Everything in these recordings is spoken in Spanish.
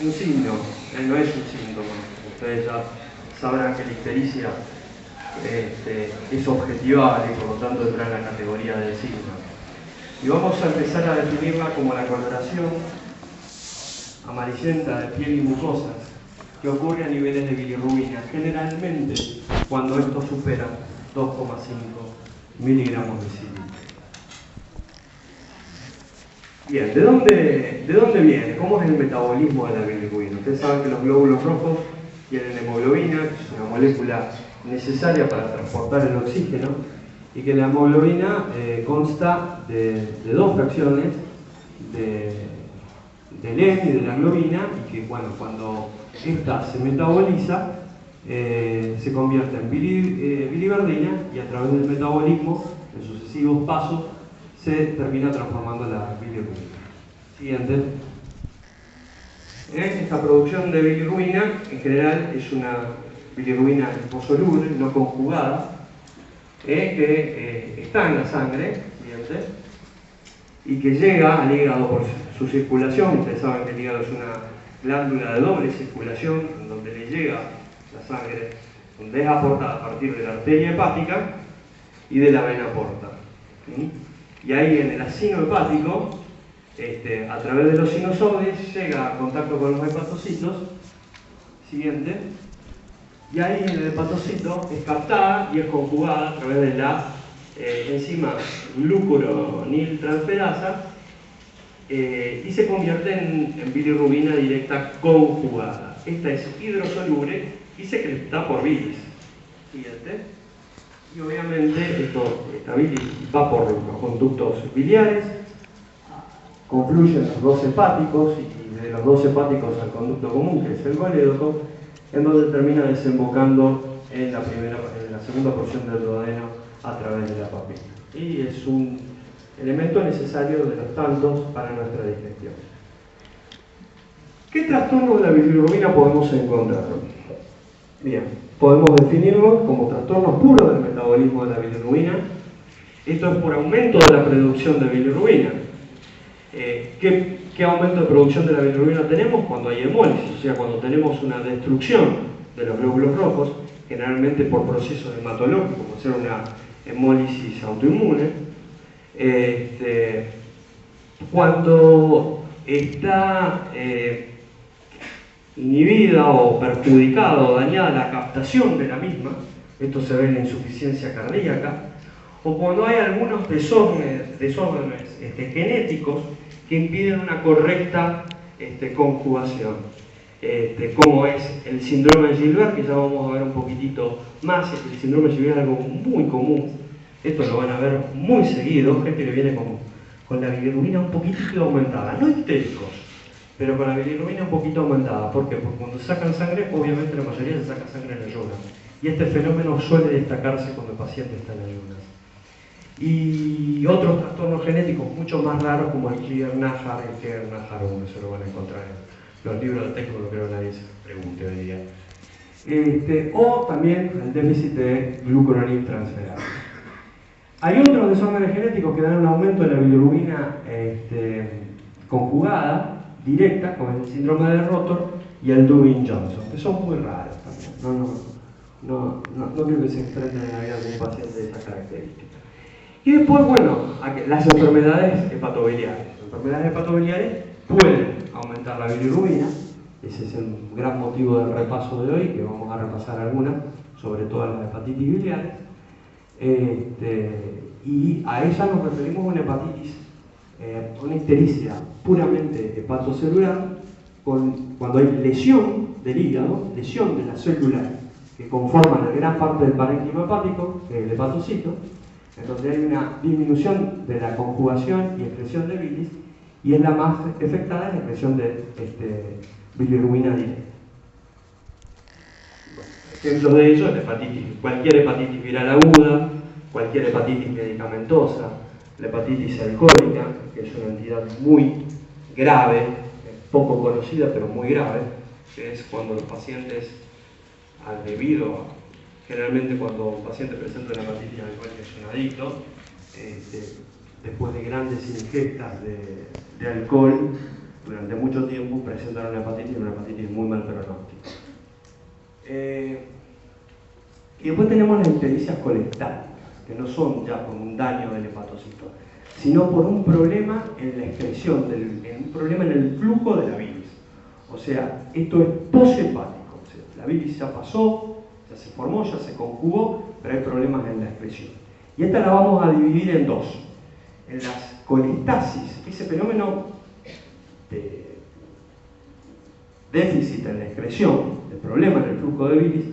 un signo, no es un síntoma. Ustedes ya sabrán que la ictericia es objetivable y por lo tanto entra en la categoría de signo. Y vamos a empezar a definirla como la coloración amarillenta de piel y mucosas que ocurre a niveles de bilirrubina, generalmente cuando esto supera 2,5 miligramos de cilindro. Bien, ¿de dónde viene? ¿Cómo es el metabolismo de la bilirrubina? Ustedes saben que los glóbulos rojos tienen hemoglobina, que es una molécula necesaria para transportar el oxígeno, y que la hemoglobina consta de dos fracciones, del hemo y de la globina, y que cuando esta se metaboliza, se convierte en biliverdina, y a través del metabolismo, en sucesivos pasos, se termina transformando la bilirrubina. Siguiente. Esta producción de bilirrubina, en general, es una bilirrubina liposoluble, no conjugada, que está en la sangre, siguiente, y que llega al hígado por su circulación. Ustedes saben que el hígado es una glándula de doble circulación, en donde le llega la sangre, donde es aportada a partir de la arteria hepática y de la vena porta. ¿Sí? Y ahí en el acino hepático, a través de los sinusoides, llega a contacto con los hepatocitos, siguiente, y ahí en el hepatocito es captada y es conjugada a través de la enzima glucuroniltransferasa, y se convierte en bilirrubina directa conjugada. Esta es hidrosoluble y secreta por bilis. Siguiente. Y obviamente esta bilis va por los conductos biliares, confluyen los dos hepáticos, y de los dos hepáticos al conducto común, que es el colédoco, en donde termina desembocando en la segunda porción del duodeno a través de la papila. Y es un elemento necesario de los tantos para nuestra digestión. ¿Qué trastornos de la bilirrubina podemos encontrar? Bien, podemos definirlos como trastornos puros del metabolismo de la bilirrubina. Esto es por aumento de la producción de bilirrubina. ¿Qué aumento de producción de la bilirrubina tenemos? Cuando hay hemólisis, o sea, cuando tenemos una destrucción de los glóbulos rojos, generalmente por procesos hematológicos, como ser una hemólisis autoinmune. Cuando está inhibida o perjudicada o dañada la captación de la misma, esto se ve en la insuficiencia cardíaca, o cuando hay algunos desórdenes genéticos que impiden una correcta conjugación, como es el síndrome de Gilbert, que ya vamos a ver un poquitito más. El síndrome de Gilbert es algo muy común, esto lo van a ver muy seguido, gente que viene con la bilirrubina un poquitito aumentada, no histéricos, pero con la bilirrubina un poquito aumentada. ¿Por qué? Porque cuando sacan sangre, obviamente la mayoría se saca sangre en ayunas, y este fenómeno suele destacarse cuando el paciente está en ayunas. Y otros trastornos genéticos mucho más raros, como el Klier-Nahar, el Klier-Nahar 1, se lo van a encontrar en los libros de texto, no creo que nadie se pregunte hoy día. O también el déficit de glucuroniltransferasa. Hay otros desórdenes genéticos que dan un aumento de la bilirrubina conjugada, directa, como el síndrome de Rotor y el Dubin-Johnson, que son muy raros también. No creo que se enfrenten en la vida de un paciente de esa característica. Y después, las enfermedades hepatobiliares. Las enfermedades hepatobiliares pueden aumentar la bilirrubina. Ese es el gran motivo del repaso de hoy, que vamos a repasar algunas, sobre todo las hepatitis biliares. Y a ella nos referimos a una hepatitis, una ictericia puramente hepatocelular, cuando hay lesión del hígado, lesión de las células que conforman la gran parte del parénquima hepático, que es el hepatocito, en donde hay una disminución de la conjugación y excreción de bilis, y es la más afectada en la excreción de bilirrubina directa. Ejemplos de ello es cualquier hepatitis viral aguda, cualquier hepatitis medicamentosa, la hepatitis alcohólica, que es una entidad muy grave, poco conocida pero muy grave, que es cuando los pacientes, generalmente cuando un paciente presenta una hepatitis alcohólica es un adicto, después de grandes ingestas de alcohol, durante mucho tiempo presentan una hepatitis muy mal pronóstico. Y después tenemos las ictericias colestáticas, que no son ya por un daño del hepatocito, sino por un problema en la excreción, un problema en el flujo de la bilis. O sea, esto es poshepático, o sea, la bilis ya pasó, ya se formó, ya se conjugó, pero hay problemas en la excreción. Y esta la vamos a dividir en dos. En las colestasis, ese fenómeno de déficit en la excreción, de problema en el flujo de bilis,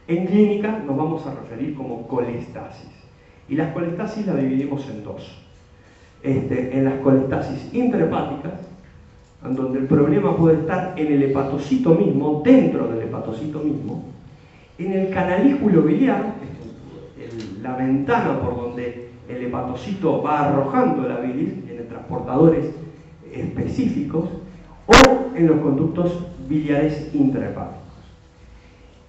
en clínica nos vamos a referir como colestasis. Y las colestasis las dividimos en dos. En las colestasis intrahepáticas, en donde el problema puede estar en el hepatocito mismo, dentro del hepatocito mismo, en el canalículo biliar, la ventana por donde el hepatocito va arrojando la bilis, en transportadores específicos, o en los conductos biliares intrahepáticos.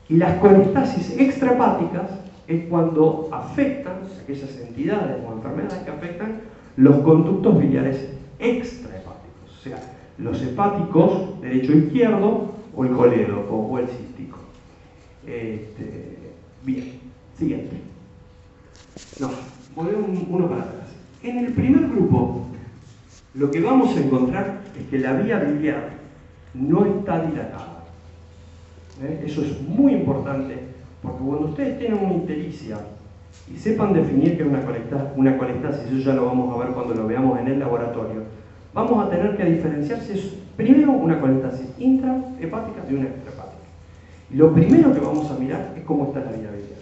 Y las colestasis extrahepáticas es cuando afectan, aquellas entidades o enfermedades que afectan los conductos biliares extrahepáticos, o sea, los hepáticos derecho e izquierdo, o el colédoco, o el cístico. Bien, siguiente. No, volvemos uno para atrás. En el primer grupo, lo que vamos a encontrar es que la vía biliar no está dilatada. Eso es muy importante, porque cuando ustedes tienen una ictericia y sepan definir que es una colestasis, eso ya lo vamos a ver cuando lo veamos en el laboratorio, vamos a tener que diferenciar si es primero una colestasis intrahepática de una extrahepática. Y lo primero que vamos a mirar es cómo está la vía biliar.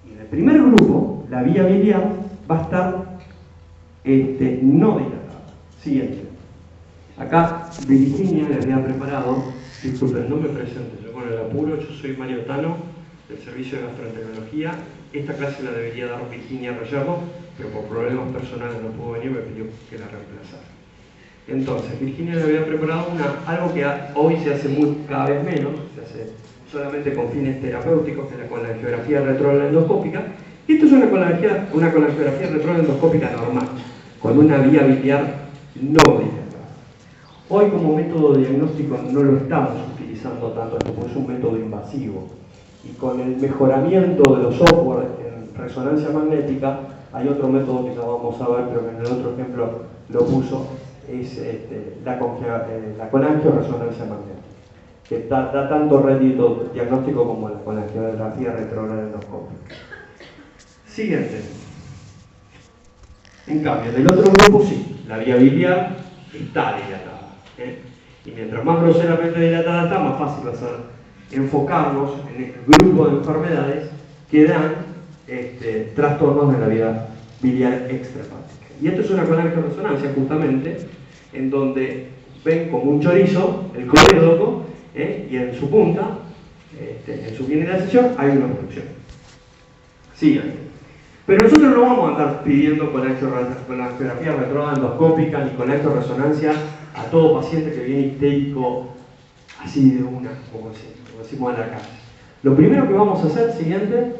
Y en el primer grupo, la vía biliar va a estar no dilatada. Siguiente. Acá Virginia le había preparado, disculpen, no me presento, yo con el apuro, yo soy Mario Tano, del Servicio de Gastroenterología. Esta clase la debería dar Virginia Rayardo, pero por problemas personales no pudo venir, me pidió que la reemplazara. Entonces, Virginia le había preparado algo que hoy se hace cada vez menos, se hace solamente con fines terapéuticos, que es la colangiografía retroendoscópica, y esto es una colangiografía retroendoscópica normal, con una vía biliar no dilatada. Hoy como método diagnóstico no lo estamos utilizando tanto, porque es un método invasivo. Y con el mejoramiento de los software en resonancia magnética, hay otro método que ya vamos a ver, pero que en el otro ejemplo lo puso, es la colangioresonancia magnética, que da tanto rédito diagnóstico como la colangiografía retroendoscópica. Siguiente. En cambio, del otro grupo sí, la vía biliar está dilatada. Y mientras más groseramente dilatada está, más fácil va a ser enfocarnos en el grupo de enfermedades que dan trastornos de la vía biliar extrahepática. Y esto es una colangioresonancia justamente, en donde ven como un chorizo el colédoco, y en su punta, en su mineralización, hay una obstrucción. Sigan. Pero nosotros no vamos a andar pidiendo colangiografía retroendoscópica ni colangioresonancia a todo paciente que viene histérico así de una, como decimos en la calle. Lo primero que vamos a hacer, siguiente,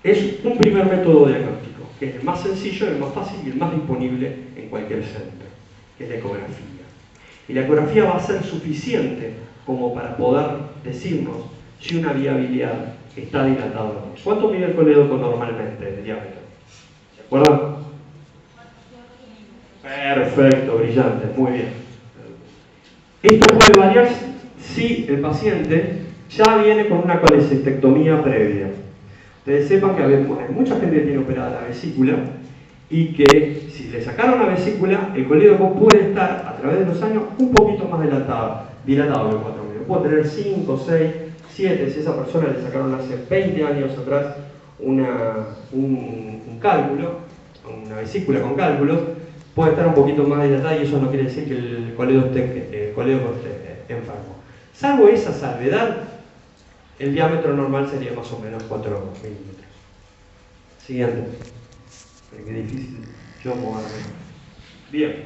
es un primer método diagnóstico, que es el más sencillo, el más fácil y el más disponible en cualquier centro, que es la ecografía. Y la ecografía va a ser suficiente como para poder decirnos si una vía biliar está dilatada o no. ¿Cuánto mide el colédoco normalmente de diámetro? ¿Se acuerdan? Perfecto, brillante, muy bien. Esto puede variar si el paciente ya viene con una colecistectomía previa. Ustedes sepan que hay mucha gente que tiene operada la vesícula y que si le sacaron la vesícula, el colédoco puede estar a través de los años un poquito más dilatado de 4 milímetros. Puede tener 5, 6, 7, si esa persona le sacaron hace 20 años atrás un cálculo, una vesícula con cálculos, puede estar un poquito más dilatada y eso no quiere decir que el colédoco esté enfermo. Salvo esa salvedad, el diámetro normal sería más o menos 4 milímetros. Siguiente. Qué difícil yo moverme. Bien.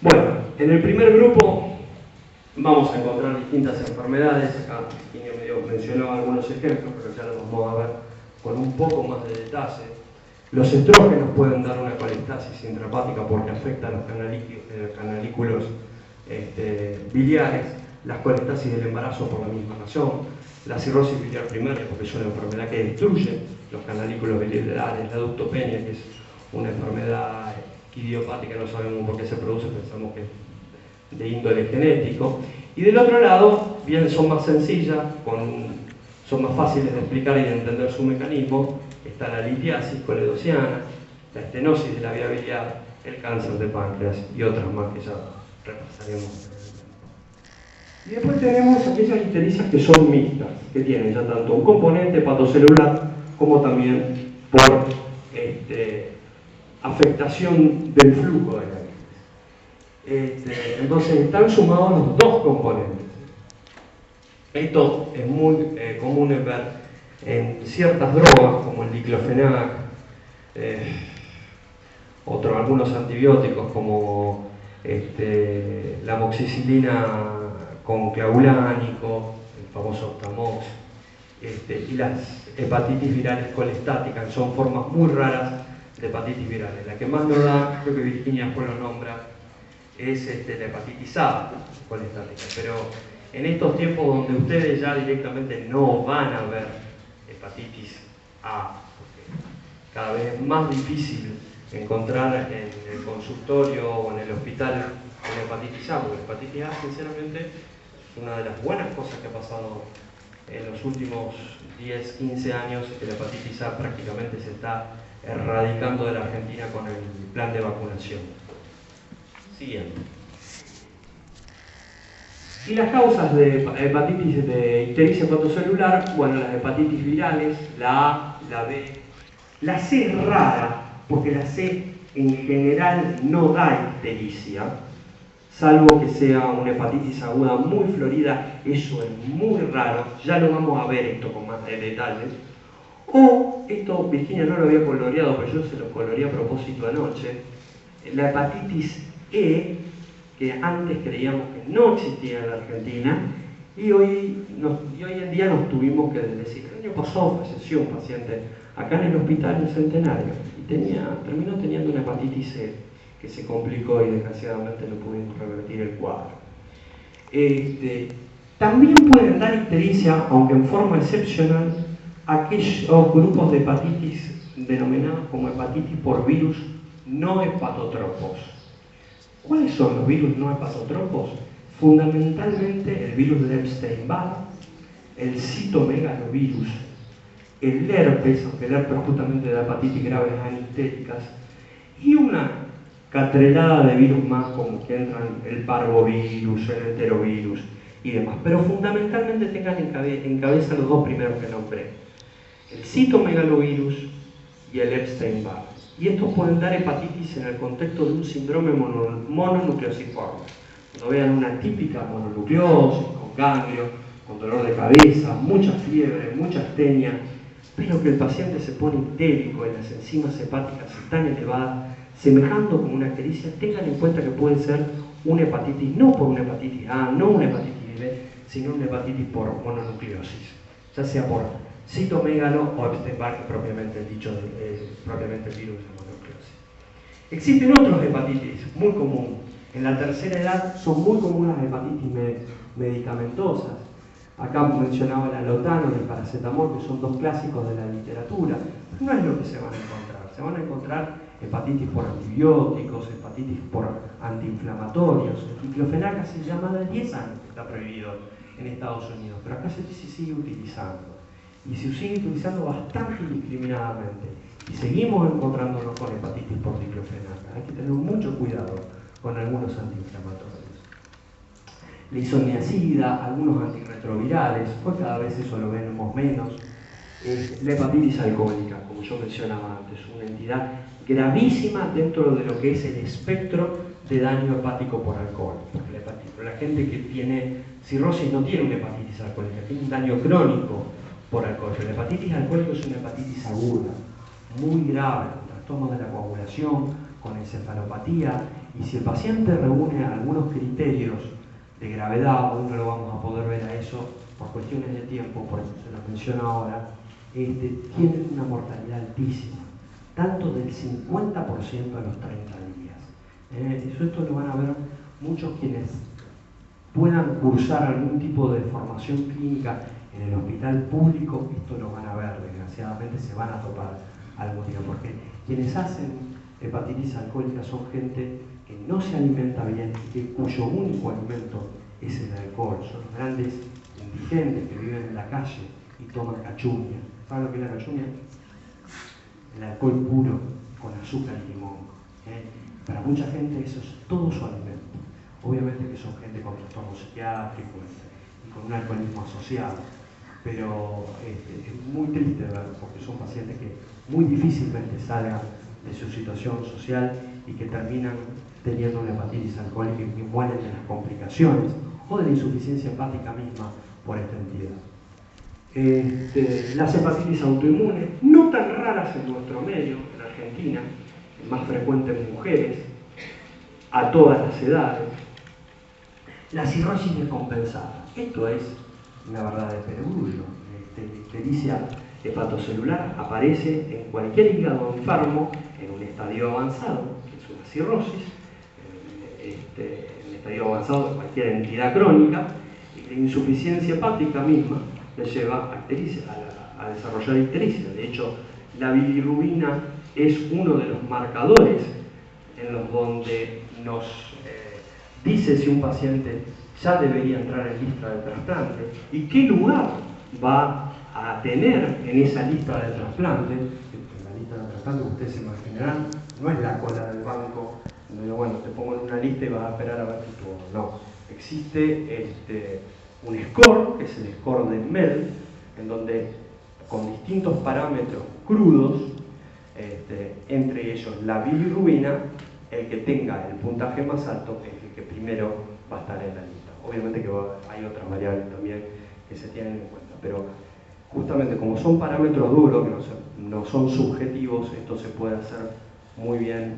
Bueno, en el primer grupo vamos a encontrar distintas enfermedades. Acá mencionaba algunos ejemplos, pero ya los vamos a ver con un poco más de detalle. Los estrógenos pueden dar una colestasis intrahepática porque afectan los canalículos biliares, las colestasis del embarazo por la misma razón, la cirrosis biliar primaria, porque es una enfermedad que destruye los canalículos biliares, la ductopenia, que es una enfermedad idiopática, no sabemos por qué se produce, pensamos que es de índole genético. Y del otro lado, bien son más sencillas, son más fáciles de explicar y de entender su mecanismo. Está la litiasis coledociana, la estenosis de la vía biliar, el cáncer de páncreas y otras más que ya repasaremos. Y después tenemos aquellas ictericias que son mixtas, que tienen ya tanto un componente hepatocelular como también por afectación del flujo de la icteris. Entonces están sumados los dos componentes. Esto es muy común en ver en ciertas drogas como el diclofenac, algunos antibióticos como la amoxicilina con clavulánico, el famoso Tamox, y las hepatitis virales colestáticas, son formas muy raras de hepatitis virales. La que más nos da, creo que Virginia después lo nombra, es la hepatitis A colestática. Pero en estos tiempos donde ustedes ya directamente no van a ver hepatitis A, porque cada vez es más difícil encontrar en el consultorio o en el hospital una hepatitis A, porque la hepatitis A, sinceramente, es una de las buenas cosas que ha pasado en los últimos 10, 15 años, que la hepatitis A prácticamente se está erradicando de la Argentina con el plan de vacunación. Siguiente. Y las causas de hepatitis de ictericia hepatocelular, bueno, las hepatitis virales, la A, la B, la C es rara, porque la C en general no da ictericia, salvo que sea una hepatitis aguda muy florida, eso es muy raro, ya lo vamos a ver esto con más detalles. O, esto Virginia no lo había coloreado, pero yo se lo coloreé a propósito anoche, la hepatitis E, que antes creíamos que no existía en la Argentina, y hoy en día nos tuvimos que decir, el año pasado falleció un paciente acá en el hospital en Centenario, y terminó teniendo una hepatitis C, que se complicó y desgraciadamente no pudimos revertir el cuadro. También pueden dar ictericia, aunque en forma excepcional, aquellos grupos de hepatitis denominados como hepatitis por virus no hepatotropos. ¿Cuáles son los virus no hepatotropos? Fundamentalmente el virus de Epstein-Barr, el citomegalovirus, el herpes, aunque el herpes justamente da hepatitis graves anistéricas, y una catrelada de virus más como que entran el parvovirus, el enterovirus y demás. Pero fundamentalmente tengan en cabeza los dos primeros que nombré, el citomegalovirus y el Epstein-Barr. Y estos pueden dar hepatitis en el contexto de un síndrome mononucleosiforme. Cuando vean una típica mononucleosis, con ganglio, con dolor de cabeza, mucha fiebre, mucha astenia, pero que el paciente se pone ictérico y las enzimas hepáticas están elevadas, semejando con una ictericia, tengan en cuenta que puede ser una hepatitis, no por una hepatitis A, no una hepatitis B, sino una hepatitis por mononucleosis, ya sea por citomegalo o Epstein-Barr, propiamente dicho, propiamente el virus de la mononucleosis. Existen otros hepatitis muy comunes. En la tercera edad son muy comunes las hepatitis medicamentosas. Acá mencionaba el alotano y el paracetamol, que son dos clásicos de la literatura. Pero no es lo que se van a encontrar. Se van a encontrar hepatitis por antibióticos, hepatitis por antiinflamatorios. El diclofenac hace ya más de 10 años que está prohibido en Estados Unidos, pero acá se sigue utilizando. Y se sigue utilizando bastante indiscriminadamente. Y seguimos encontrándonos con hepatitis por diclofenac. Hay que tener mucho cuidado con algunos antiinflamatorios. La isoniazida, algunos antirretrovirales, pues cada vez eso lo vemos menos. La hepatitis alcohólica, como yo mencionaba antes, una entidad gravísima dentro de lo que es el espectro de daño hepático por alcohol. Porque la gente que tiene cirrosis no tiene una hepatitis alcohólica, tiene un daño crónico por alcohol. Pero la hepatitis alcohólica es una hepatitis aguda, muy grave, con trastornos de la coagulación, con encefalopatía, y si el paciente reúne algunos criterios de gravedad, hoy no lo vamos a poder ver a eso por cuestiones de tiempo, por eso se lo menciono ahora, tienen una mortalidad altísima, tanto del 50% a los 30 días. Esto lo van a ver muchos quienes puedan cursar algún tipo de formación clínica en el hospital público, esto lo van a ver, desgraciadamente se van a topar algún día, porque quienes hacen hepatitis alcohólica son gente que no se alimenta bien y cuyo único alimento es el alcohol. Son los grandes indigentes que viven en la calle y toman cachuña. ¿Saben lo que es la cachuña? El alcohol puro con azúcar y limón. Para mucha gente eso es todo su alimento. Obviamente que son gente con trastornos psiquiátricos y con un alcoholismo asociado, pero es muy triste ver, porque son pacientes que muy difícilmente salgan de su situación social y que terminan teniendo una hepatitis alcohólica y que mueren de las complicaciones o de la insuficiencia hepática misma por esta entidad. Las hepatitis autoinmunes, no tan raras en nuestro medio, en Argentina, más frecuente en mujeres, a todas las edades. La cirrosis descompensada, esto es una verdad de perogrullo. La ictericia hepatocelular aparece en cualquier hígado enfermo en un estadio avanzado, que es una cirrosis, en un estadio avanzado de cualquier entidad crónica, y la insuficiencia hepática misma le lleva a desarrollar ictericia. De hecho, la bilirrubina es uno de los marcadores en los donde nos dice si un paciente ya debería entrar en lista de trasplante y qué lugar va a tener en esa lista de trasplante. En la lista de trasplante, ustedes se imaginarán, no es la cola del banco, donde bueno, te pongo en una lista y vas a esperar a ver tu turno. No, existe un score, que es el score de MEL, en donde con distintos parámetros crudos, entre ellos la bilirrubina, el que tenga el puntaje más alto es el que primero va a estar en la lista. Obviamente que hay otras variables también que se tienen en cuenta, pero justamente como son parámetros duros, que no son subjetivos, esto se puede hacer muy bien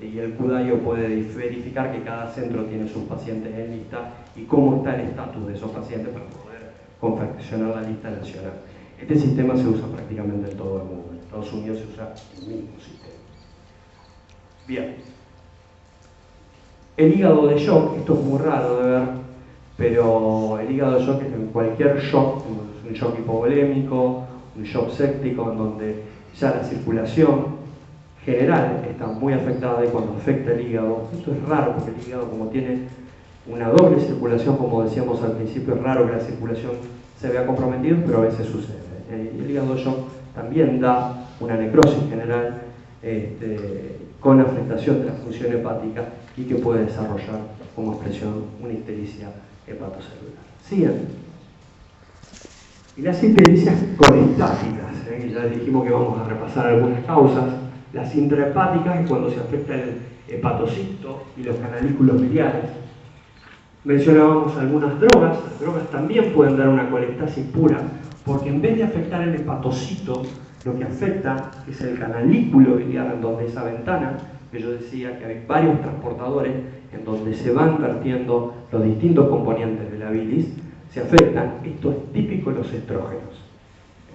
y el CUDAIO puede verificar que cada centro tiene sus pacientes en lista y cómo está el estatus de esos pacientes para poder confeccionar la lista nacional. Este sistema se usa prácticamente en todo el mundo. En Estados Unidos se usa el mismo sistema. Bien. El hígado de shock, esto es muy raro de ver, pero el hígado de shock es en cualquier shock, un shock hipovolémico, un shock séptico, en donde ya la circulación general está muy afectada y cuando afecta el hígado, esto es raro porque el hígado como tiene una doble circulación, como decíamos al principio, es raro que la circulación se vea comprometida, pero a veces sucede. El hígado de shock también da una necrosis general con afectación de la función hepática y que puede desarrollar como expresión una ictericia hepatocelular. Siguiente. Y las ictericias colestáticas, que ya dijimos que vamos a repasar algunas causas. Las intrahepáticas es cuando se afecta el hepatocito y los canalículos biliares. Mencionábamos algunas drogas. Las drogas también pueden dar una colestasis pura, porque en vez de afectar el hepatocito, lo que afecta es el canalículo biliar, en donde esa ventana, que yo decía que hay varios transportadores, en donde se van vertiendo los distintos componentes de la bilis, se afectan. Esto es típico de los estrógenos.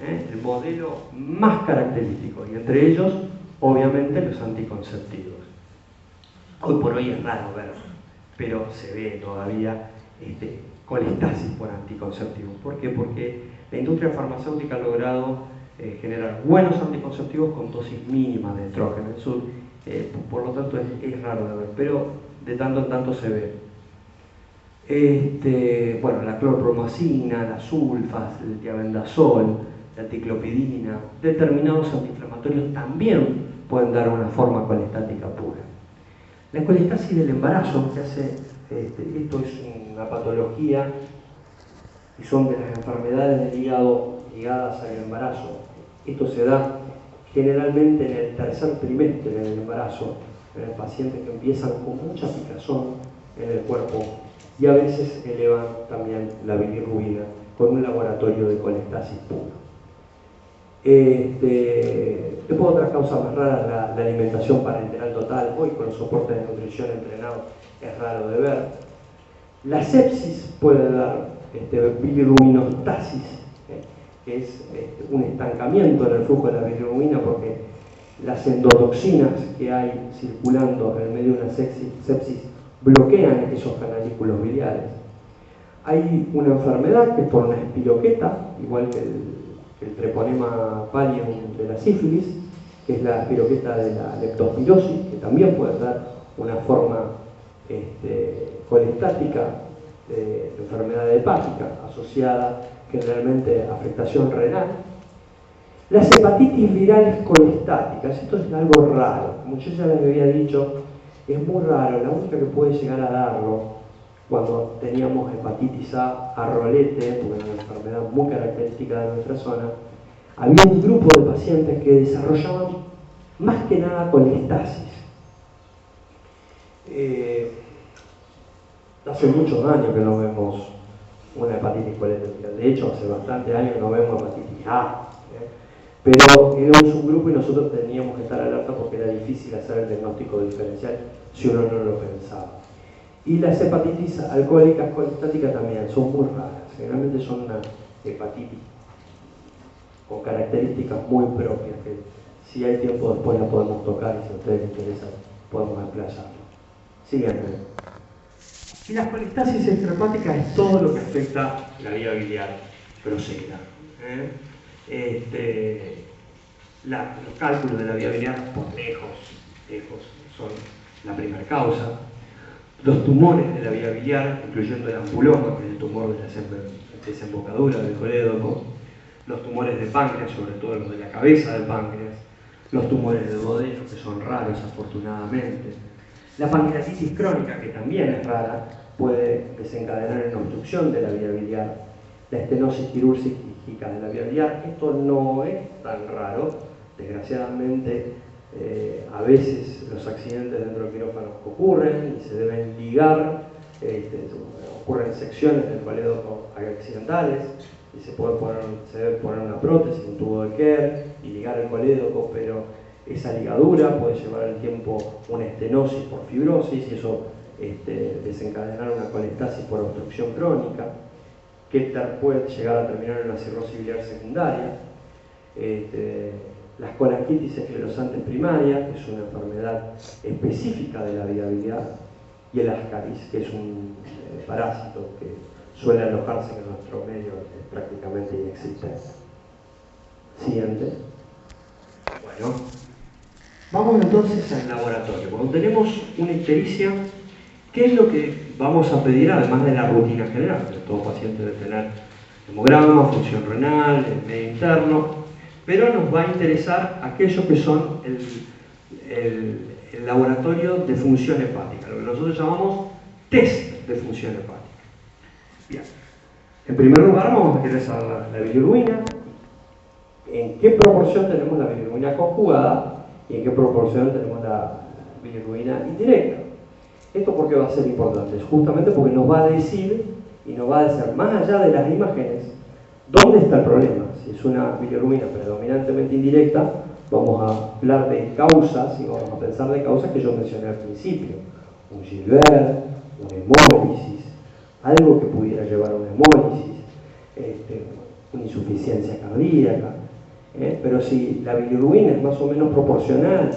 El modelo más característico, y entre ellos, obviamente, los anticonceptivos. Hoy por hoy es raro verlo, pero se ve todavía colestasis por anticonceptivos. ¿Por qué? Porque la industria farmacéutica ha logrado generar buenos anticonceptivos con dosis mínimas de estrógeno. Eso, por lo tanto, es raro de ver, pero de tanto en tanto se ve. Bueno, la clorpromacina, las sulfas, el tiabendazol, la ticlopidina, determinados antiinflamatorios también pueden dar una forma colestática pura. La colestasis del embarazo, que hace, esto es una patología y son de las enfermedades del hígado ligadas al embarazo. Esto se da generalmente en el tercer trimestre del embarazo, en el paciente que empiezan con mucha picazón en el cuerpo y a veces elevan también la bilirrubina con un laboratorio de colestasis pura. Después otras causas más raras, la alimentación parenteral total, hoy con los soportes de nutrición entrenados es raro de ver. La sepsis puede dar bilirrubinostasis, que es un estancamiento en el flujo de la bilirrubina porque las endotoxinas que hay circulando en el medio de una sepsis bloquean esos canalículos biliares. Hay una enfermedad que es por una espiroqueta, igual que el treponema pallium de la sífilis, que es la espiroqueta de la leptospirosis, que también puede dar una forma colestática de enfermedad hepática asociada generalmente a afectación renal. Las hepatitis virales colestáticas, esto es algo raro, como yo ya les había dicho, es muy raro, la única que puede llegar a darlo cuando teníamos hepatitis A rolete, porque era una enfermedad muy característica de nuestra zona, había un grupo de pacientes que desarrollaban más que nada colestasis. Hace muchos años que no vemos una hepatitis colectática, de hecho hace bastantes años que no vemos hepatitis A, pero era un subgrupo y nosotros teníamos que estar alerta porque era difícil hacer el diagnóstico diferencial si uno no lo pensaba. Y las hepatitis alcohólicas colestáticas también son muy raras, generalmente son una hepatitis con características muy propias que si hay tiempo después la podemos tocar y si a ustedes les interesa podemos explayarlo. Siguiente. Y la colestasis extrahepática es todo lo que afecta la vía biliar grosera. Los cálculos de la vía biliar por lejos son la primera causa. Los tumores de la vía biliar, incluyendo el ampuloma, que es el tumor de la desembocadura del colédoco, los tumores de páncreas, sobre todo los de la cabeza del páncreas, los tumores de duodeno, que son raros afortunadamente, la pancreatitis crónica, que también es rara, puede desencadenar en obstrucción de la vía biliar, la estenosis quirúrgica de la vía biliar. Esto no es tan raro, desgraciadamente a veces los accidentes dentro del quirófano ocurren y se deben ligar, ocurren secciones del colédoco accidentales y se debe poner una prótesis, un tubo de Kerr y ligar el colédoco, pero esa ligadura puede llevar al tiempo una estenosis por fibrosis y eso desencadenar una colestasis por obstrucción crónica que puede llegar a terminar en una cirrosis biliar secundaria. Las colangitis esclerosantes primarias, que es una enfermedad específica de la vía biliar, y el ascaris, que es un parásito que suele alojarse en nuestro medio, es prácticamente inexistente. Siguiente. Bueno, vamos entonces al laboratorio. Cuando tenemos una ictericia, ¿qué es lo que vamos a pedir además de la rutina general? Todo paciente debe tener hemograma, función renal, el medio interno, pero nos va a interesar aquello que son el laboratorio de función hepática, lo que nosotros llamamos test de función hepática. Bien. En primer lugar vamos a utilizar la bilirrubina. ¿En qué proporción tenemos la bilirrubina conjugada y en qué proporción tenemos la bilirrubina indirecta? ¿Esto por qué va a ser importante? Justamente porque nos va a decir y nos va a decir, más allá de las imágenes, ¿dónde está el problema? Si es una bilirrubina predominantemente indirecta, vamos a hablar de causas y vamos a pensar de causas que yo mencioné al principio. Un Gilbert, una hemólisis, algo que pudiera llevar a una hemólisis, una insuficiencia cardíaca. Pero si la bilirrubina es más o menos proporcional,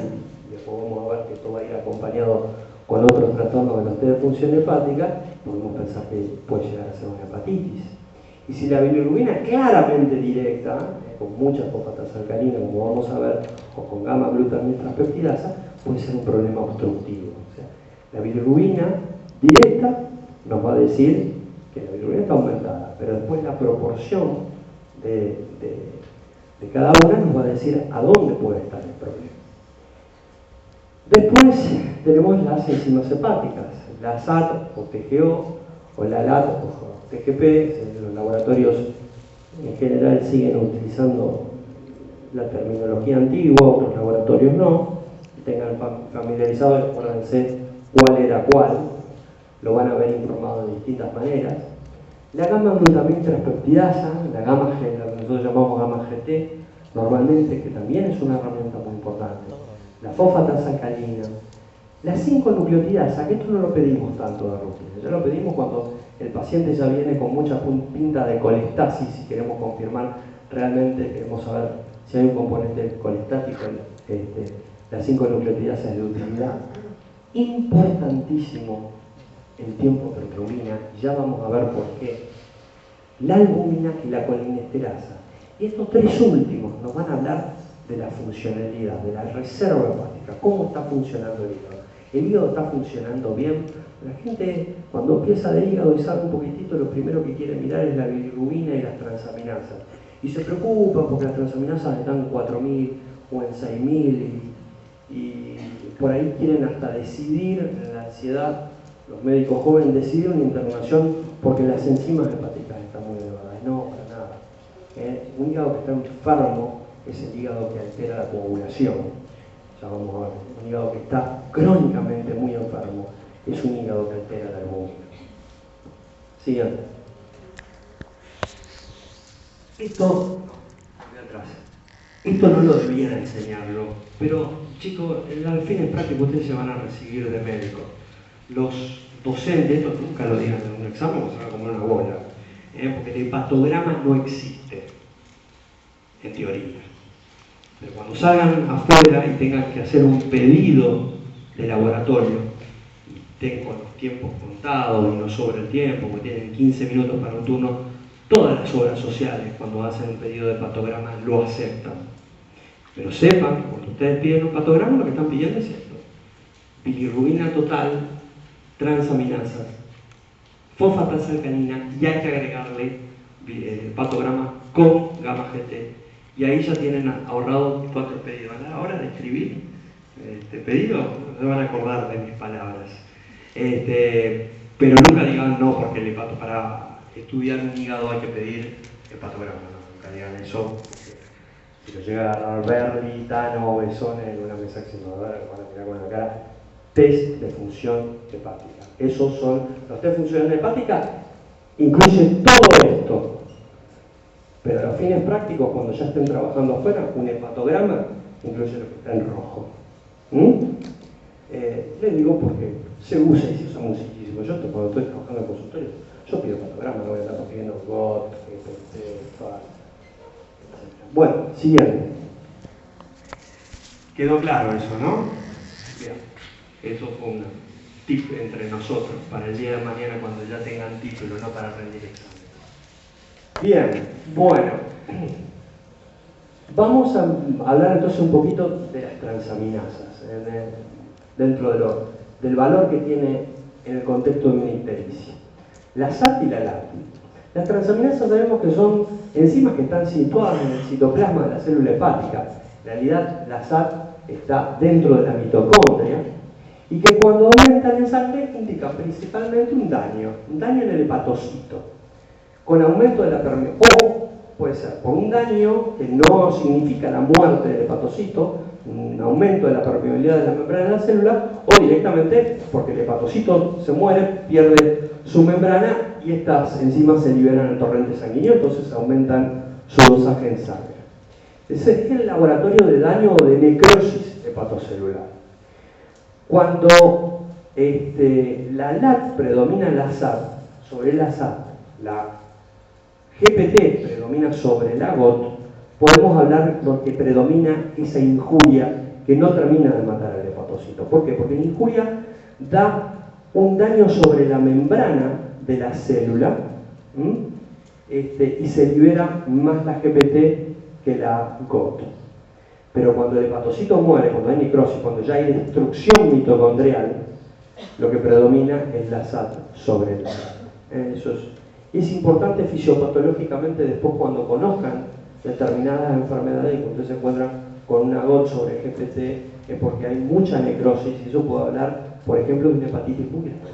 y después vamos a ver que esto va a ir acompañado con otros trastornos de los test de función hepática, podemos pensar que puede llegar a ser una hepatitis. Y si la bilirrubina es claramente directa, con mucha fosfatasa alcalina, como vamos a ver, o con gamma-glutamitrapeptidasa, puede ser un problema obstructivo. O sea, la bilirrubina directa nos va a decir que la bilirrubina está aumentada, pero después la proporción de cada una nos va a decir a dónde puede estar el problema. Después tenemos las enzimas hepáticas, la SAT o TGO, o la LAT o TGP. Los laboratorios en general siguen utilizando la terminología antigua, otros laboratorios no. Tengan familiarizados, acuérdense cuál era cuál, lo van a ver informado de distintas maneras. La gamma-glutamitrapeptidasa, la gamma G, la que nosotros llamamos gamma GT, normalmente, que también es una herramienta muy importante. La fosfatasa alcalina, la 5-nucleotidasa, que esto no lo pedimos tanto de rutina, ya lo pedimos cuando el paciente ya viene con mucha pinta de colestasis y queremos confirmar realmente, queremos saber si hay un componente colestático, la 5-nucleotidasa es de utilidad. Importantísimo en tiempo-bilirrubina, y ya vamos a ver por qué, la albúmina y la colinesterasa. Y estos tres últimos nos van a hablar de la funcionalidad, de la reserva hepática, cómo está funcionando el hígado. ¿El hígado está funcionando bien? La gente, cuando empieza de hígado y sabe un poquitito, lo primero que quiere mirar es la bilirrubina y las transaminasas. Y se preocupa porque las transaminasas están en 4.000 o en 6.000 y por ahí quieren hasta decidir, en la ansiedad, los médicos jóvenes deciden una internación porque las enzimas hepáticas están muy elevadas. No, para nada. Un hígado que está enfermo es el hígado que altera la coagulación. Ya vamos a ver, un hígado que está crónicamente muy enfermo es un hígado que altera la albúmina. Siguiente. Esto no lo debían enseñarlo, pero chicos, al fines prácticos ustedes se van a recibir de médicos. Los docentes, esto nunca lo digan en un examen, o se va a comer una bola, porque el hepatograma no existe, en teoría. Pero cuando salgan afuera y tengan que hacer un pedido de laboratorio, y estén con los tiempos contados y no sobra el tiempo, porque tienen 15 minutos para un turno, todas las obras sociales, cuando hacen un pedido de hepatograma, lo aceptan. Pero sepan que cuando ustedes piden un hepatograma, lo que están pidiendo es esto: bilirrubina total, transaminasas, fosfatasa-alcalina, y hay que agregarle hepatograma con gamma-GT. Y ahí ya tienen ahorrado 4 pedidos. A la hora de escribir este pedido, no se van a acordar de mis palabras. Pero nunca digan no, porque para estudiar un hígado hay que pedir hepatograma. No, nunca digan eso. Si lo llega a agarrar Berli, Tano, Besone en una mesa que se nos va a mirar con la cara, test de función hepática. Esos son los test de función hepática, incluyen todo esto. Pero a los fines prácticos, cuando ya estén trabajando afuera, un hepatograma incluye lo que está en rojo. Les digo porque se usa y se usa muchísimo. Yo cuando estoy trabajando en consultorio, yo pido hepatograma, no voy a estar pidiendo GOT, FAR, etc. Bueno, siguiente. ¿Quedó claro eso, no? Bien. Eso fue un tip entre nosotros para el día de mañana cuando ya tengan título, no para rendir examen. Bien, bueno, vamos a hablar entonces un poquito de las transaminasas, dentro del valor que tiene en el contexto de una ictericia. La SAT y la LAT. Las transaminasas sabemos que son enzimas que están situadas en el citoplasma de la célula hepática. En realidad, la SAT está dentro de la mitocondria y que cuando aumentan en sangre indican principalmente un daño en el hepatocito. Con aumento de la permeabilidad, o puede ser por un daño que no significa la muerte del hepatocito, un aumento de la permeabilidad de la membrana de la célula, o directamente porque el hepatocito se muere, pierde su membrana y estas enzimas se liberan al torrente sanguíneo, entonces aumentan su dosaje en sangre. Ese es el laboratorio de daño o de necrosis hepatocelular. Cuando la LAT predomina la SAT sobre la SAT, la GPT predomina sobre la GOT, podemos hablar de lo que predomina esa injuria que no termina de matar al hepatocito. ¿Por qué? Porque la injuria da un daño sobre la membrana de la célula y se libera más la GPT que la GOT. Pero cuando el hepatocito muere, cuando hay necrosis, cuando ya hay destrucción mitocondrial, lo que predomina es la SAT sobre la GOT. Eso es importante fisiopatológicamente después cuando conozcan determinadas enfermedades y cuando se encuentran con una GOT sobre GPT, es porque hay mucha necrosis y eso puede hablar, por ejemplo, de una hepatitis muy grave.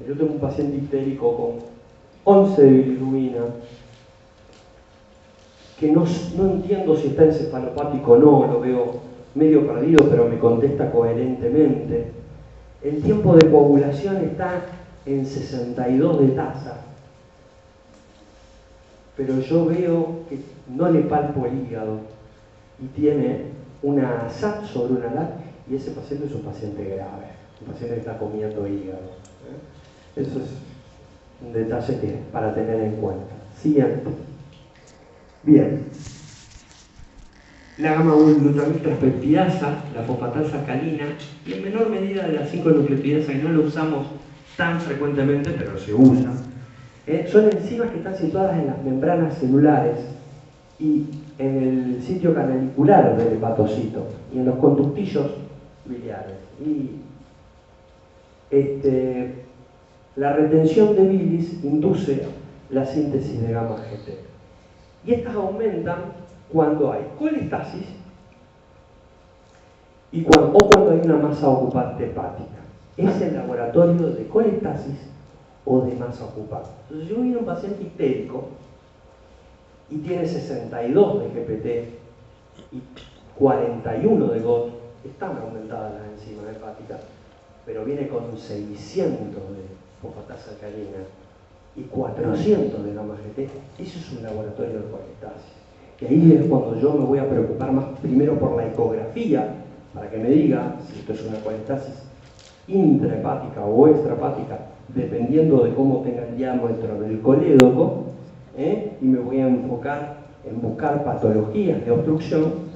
Yo tengo un paciente ictérico con 11 de bilirrubina que no entiendo si está encefalopático o no, lo veo medio perdido, pero me contesta coherentemente. El tiempo de coagulación está en 62 de tasa. Pero yo veo que no le palpo el hígado y tiene una SAT sobre una LAT y ese paciente es un paciente grave, un paciente que está comiendo hígado. Eso es un detalle que para tener en cuenta. Siguiente. Bien. La gamma-glutamitraspeptidasa, la fosfatasa alcalina y en menor medida de las 5 nucleotidasas que no lo usamos tan frecuentemente, pero se usa. Son enzimas que están situadas en las membranas celulares y en el sitio canalicular del hepatocito y en los conductillos biliares. Y la retención de bilis induce la síntesis de gamma GT. Y estas aumentan cuando hay colestasis o cuando hay una masa ocupante hepática. Es el laboratorio de colestasis o de masa ocupante. Entonces, si yo viene un paciente histérico y tiene 62 de GPT y 41 de GOT, están aumentadas las enzimas hepáticas, pero viene con 600 de fosfatasa-alcalina y 400 de gamma GT, eso es un laboratorio de colestasis. Y ahí es cuando yo me voy a preocupar más primero por la ecografía, para que me diga si esto es una colestasis intrahepática o extrahepática, dependiendo de cómo tenga el diámetro del colédoco, y me voy a enfocar en buscar patologías de obstrucción.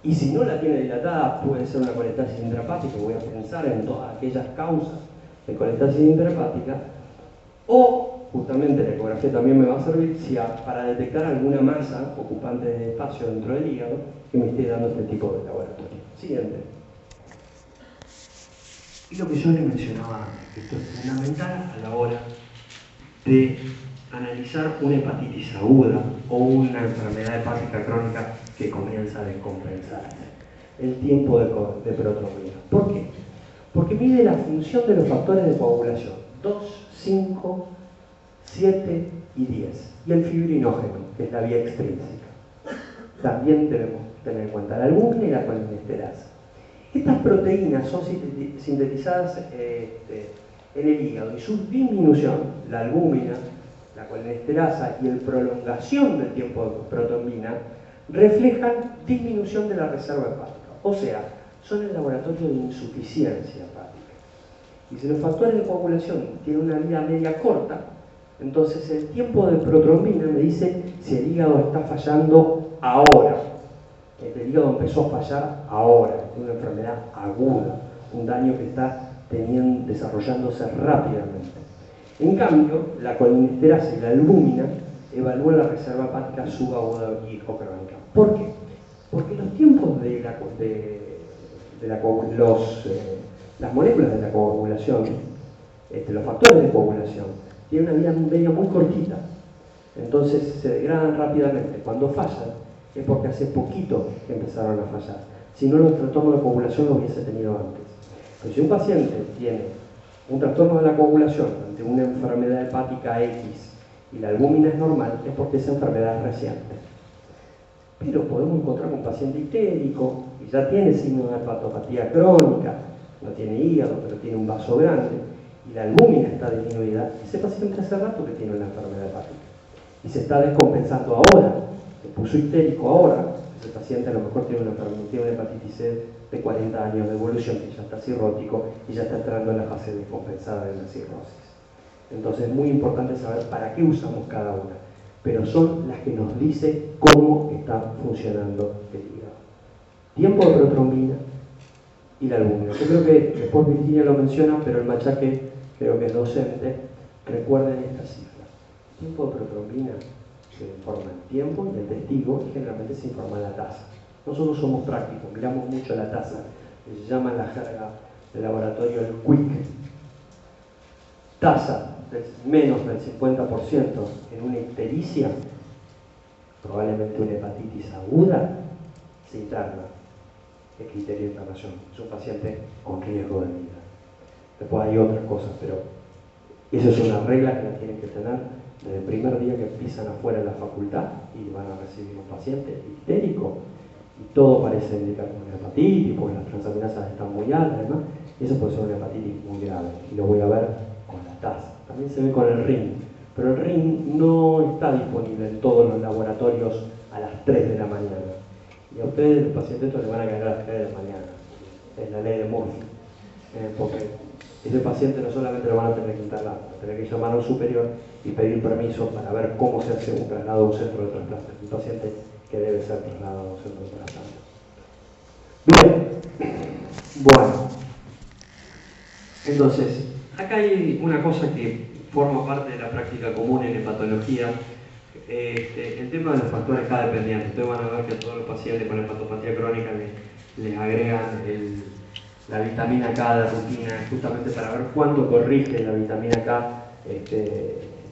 Y si no la tiene dilatada, puede ser una colestasis intrahepática, voy a pensar en todas aquellas causas de colestasis intrahepática, o justamente la ecografía también me va a servir para detectar alguna masa ocupante de espacio dentro del hígado que me esté dando este tipo de laboratorio. Siguiente. Y lo que yo les mencionaba antes, esto es fundamental a la hora de analizar una hepatitis aguda o una enfermedad hepática crónica que comienza a descompensarse. El tiempo de protrombina. ¿Por qué? Porque mide la función de los factores de coagulación 2, 5, 7 y 10. Y el fibrinógeno, que es la vía extrínseca. También debemos tener en cuenta la albúmina y la colinesterasa. Estas proteínas son sintetizadas en el hígado y su disminución, la albúmina, la colinesterasa y el prolongación del tiempo de protrombina, reflejan disminución de la reserva hepática. O sea, son el laboratorio de insuficiencia hepática. Y si los factores de coagulación tienen una vida media corta, entonces el tiempo de protrombina me dice si el hígado está fallando ahora. El hígado empezó a fallar ahora, es una enfermedad aguda, un daño que está desarrollándose rápidamente. En cambio, la colinesterasa y la albúmina evalúan la reserva hepática subaguda y o crónica. ¿Por qué? Porque los tiempos de las moléculas de la coagulación, los factores de coagulación, tienen una vida media muy cortita. Entonces se degradan rápidamente. Cuando fallan, es porque hace poquito que empezaron a fallar. Si no, el trastorno de coagulación lo hubiese tenido antes. Pero si un paciente tiene un trastorno de la coagulación ante una enfermedad hepática X y la albúmina es normal, es porque esa enfermedad es reciente. Pero podemos encontrar un paciente histérico y ya tiene signos de hepatopatía crónica, no tiene hígado, pero tiene un vaso grande, y la albúmina está disminuida. Ese paciente hace rato que tiene una enfermedad hepática y se está descompensando ahora. Se puso histérico ahora, ese paciente a lo mejor tiene una hepatitis C de 40 años de evolución, que ya está cirrótico y ya está entrando en la fase descompensada de la cirrosis. Entonces es muy importante saber para qué usamos cada una, pero son las que nos dice cómo está funcionando el hígado. Tiempo de protrombina y la albúmina. Yo creo que después Virginia lo menciona, pero el machaque creo que es docente. Recuerden esta cifra. Tiempo de protrombina se informa el tiempo y el testigo, y generalmente se informa la tasa. Nosotros somos prácticos, miramos mucho la tasa, que se llama en la jerga del laboratorio el QUIC. Tasa menos del 50% en una ictericia, probablemente una hepatitis aguda, se interna. El criterio de internación es un paciente con riesgo de vida. Después hay otras cosas, pero esa es una regla que la tienen que tener desde el primer día que pisan afuera de la facultad y van a recibir un paciente histérico y todo parece indicar una hepatitis porque las transaminasas están muy altas, además, eso puede ser una hepatitis muy grave y lo voy a ver con la tasa. También se ve con el RIN, pero el RIN no está disponible en todos los laboratorios a las 3 de la mañana. Y a ustedes, los pacientes, estos les van a caer a las 3 de la mañana. Es la ley de Murphy. Porque ese paciente no solamente lo van a tener que internar, van a tener que llamar a un superior y pedir permiso para ver cómo se hace un traslado a un centro de trasplante. Un paciente que debe ser trasladado a un centro de trasplante. Bien. Bueno. Entonces, acá hay una cosa que forma parte de la práctica común en hepatología. El tema de los factores K dependientes. Ustedes van a ver que a todos los pacientes con hepatopatía crónica les agregan la vitamina K de rutina, justamente para ver cuánto corrige la vitamina K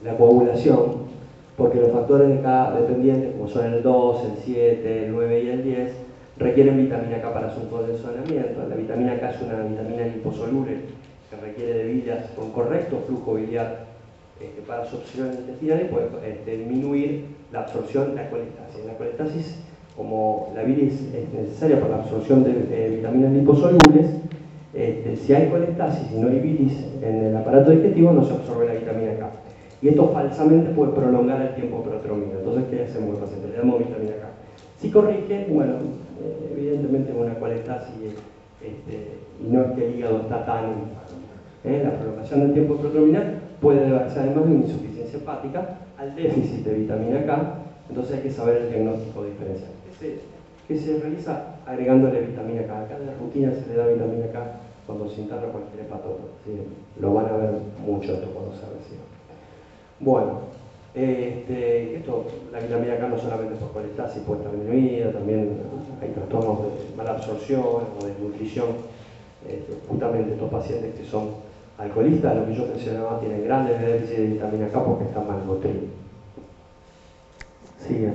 la coagulación, porque los factores K dependientes, como son el 2, el 7, el 9 y el 10, requieren vitamina K para su funcionamiento. La vitamina K es una vitamina liposoluble que requiere de vías con correcto flujo biliar para su absorción intestinal y puede disminuir la absorción, la colestasis. La colestasis, como la bilis es necesaria para la absorción de vitaminas liposolubles, si hay colestasis y no hay bilis en el aparato digestivo, no se absorbe la vitamina K. Y esto falsamente puede prolongar el tiempo protromino. Entonces, ¿qué hacemos al paciente? Le damos vitamina K. Si corrige, bueno, evidentemente una colestasis y no es que el hígado está tan enfermo. La prolongación del tiempo protrominal puede deberse además de una insuficiencia hepática al déficit de vitamina K, entonces hay que saber el diagnóstico diferencial. Que se realiza agregándole vitamina K. Acá de rutina se le da vitamina K cuando se interna cualquier hepatólogo. ¿Sí? Lo van a ver mucho esto cuando se reciba. Bueno, la vitamina K no solamente por colestasis puede estar disminuida, también hay trastornos de mala absorción o desnutrición. Justamente estos pacientes que son alcoholistas, lo que yo mencionaba, tienen grandes déficits de vitamina K porque están mal nutridos. Sigan.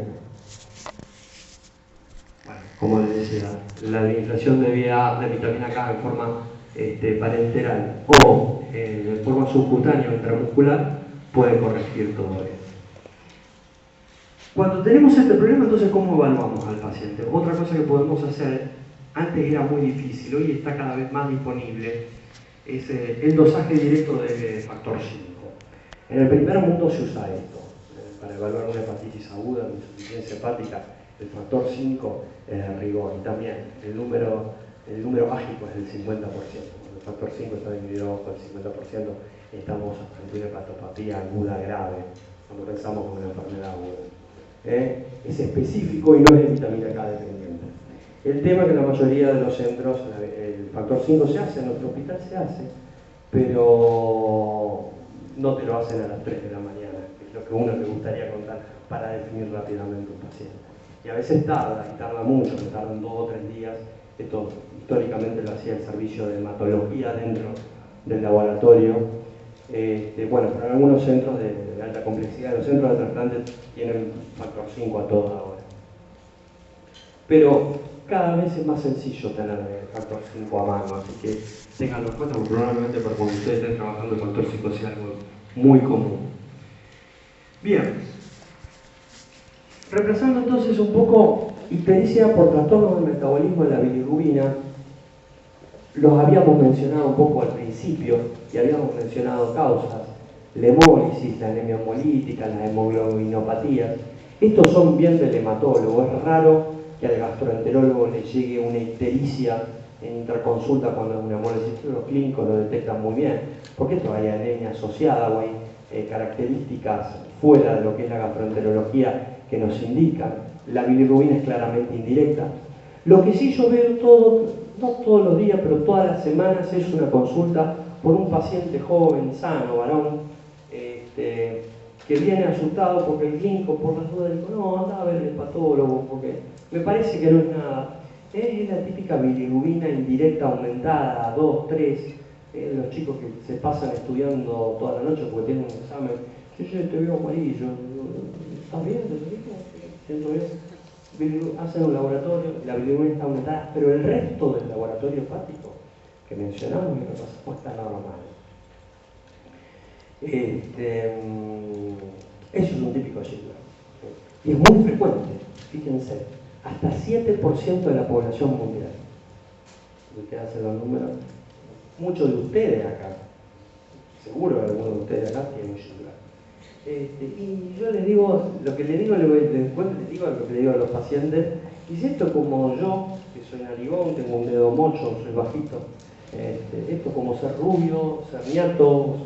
Bueno, como les decía, la administración de vitamina K en forma parenteral o de forma subcutánea o intramuscular puede corregir todo esto. Cuando tenemos este problema, entonces, ¿cómo evaluamos al paciente? Otra cosa que podemos hacer, antes era muy difícil, hoy está cada vez más disponible, es el dosaje directo de factor 5. En el primer mundo se usa esto, para evaluar una hepatitis aguda, una insuficiencia hepática, el factor 5 es el rigor, y también el número mágico es del 50%. Cuando el factor 5 está dividido por el 50%, estamos ante una hepatopatía aguda grave, cuando pensamos en una enfermedad aguda. Es específico y no es de vitamina K dependiente. El tema es que en la mayoría de los centros el factor 5 se hace, en nuestro hospital se hace, pero no te lo hacen a las 3 de la mañana, que es lo que a uno le gustaría contar para definir rápidamente un paciente. Y a veces tarda mucho, que tardan 2 o 3 días. Esto históricamente lo hacía el servicio de hematología dentro del laboratorio. Bueno, pero en algunos centros de alta complejidad, los centros de trasplante tienen factor 5 a toda hora. Pero cada vez es más sencillo tener el factor 5 a mano, así que tenganlo en cuenta, porque probablemente para cuando ustedes estén trabajando el factor 5 sea algo muy común. Bien, reemplazando entonces un poco ictericia por trastornos del metabolismo de la bilirrubina, los habíamos mencionado un poco al principio y habíamos mencionado causas, la hemólisis, la anemia hemolítica, las hemoglobinopatías. Estos son bien del hematólogo, es raro que al gastroenterólogo le llegue una ictericia en interconsulta cuando es una hemólisis. Los clínicos lo detectan muy bien, porque esto hay anemia asociada o hay características fuera de lo que es la gastroenterología que nos indican. La bilirrubina es claramente indirecta. Lo que sí yo veo no todos los días, pero todas las semanas es una consulta por un paciente joven, sano, varón, que viene asustado porque el clínico por las dudas dijo, no, anda a ver el hepatólogo, porque me parece que no es nada. Es la típica bilirrubina indirecta aumentada, 2, 3, los chicos que se pasan estudiando toda la noche porque tienen un examen. Yo te veo amarillo, ¿estás bien? ¿Te siento bien? Hacen un laboratorio, la bilirrubina está aumentada, pero el resto del laboratorio hepático que mencionamos en la pasamos está normal. Eso es un típico signo. Y es muy frecuente, fíjense, hasta 7% de la población mundial. Ustedes hacen los números. Muchos de ustedes acá, seguro que algunos de ustedes acá tienen sugar. Y yo les digo, lo que les digo, después les digo lo que les digo a los pacientes, y si esto como yo, que soy narigón, tengo un dedo mocho, soy bajito, esto como ser rubio, ser ñato,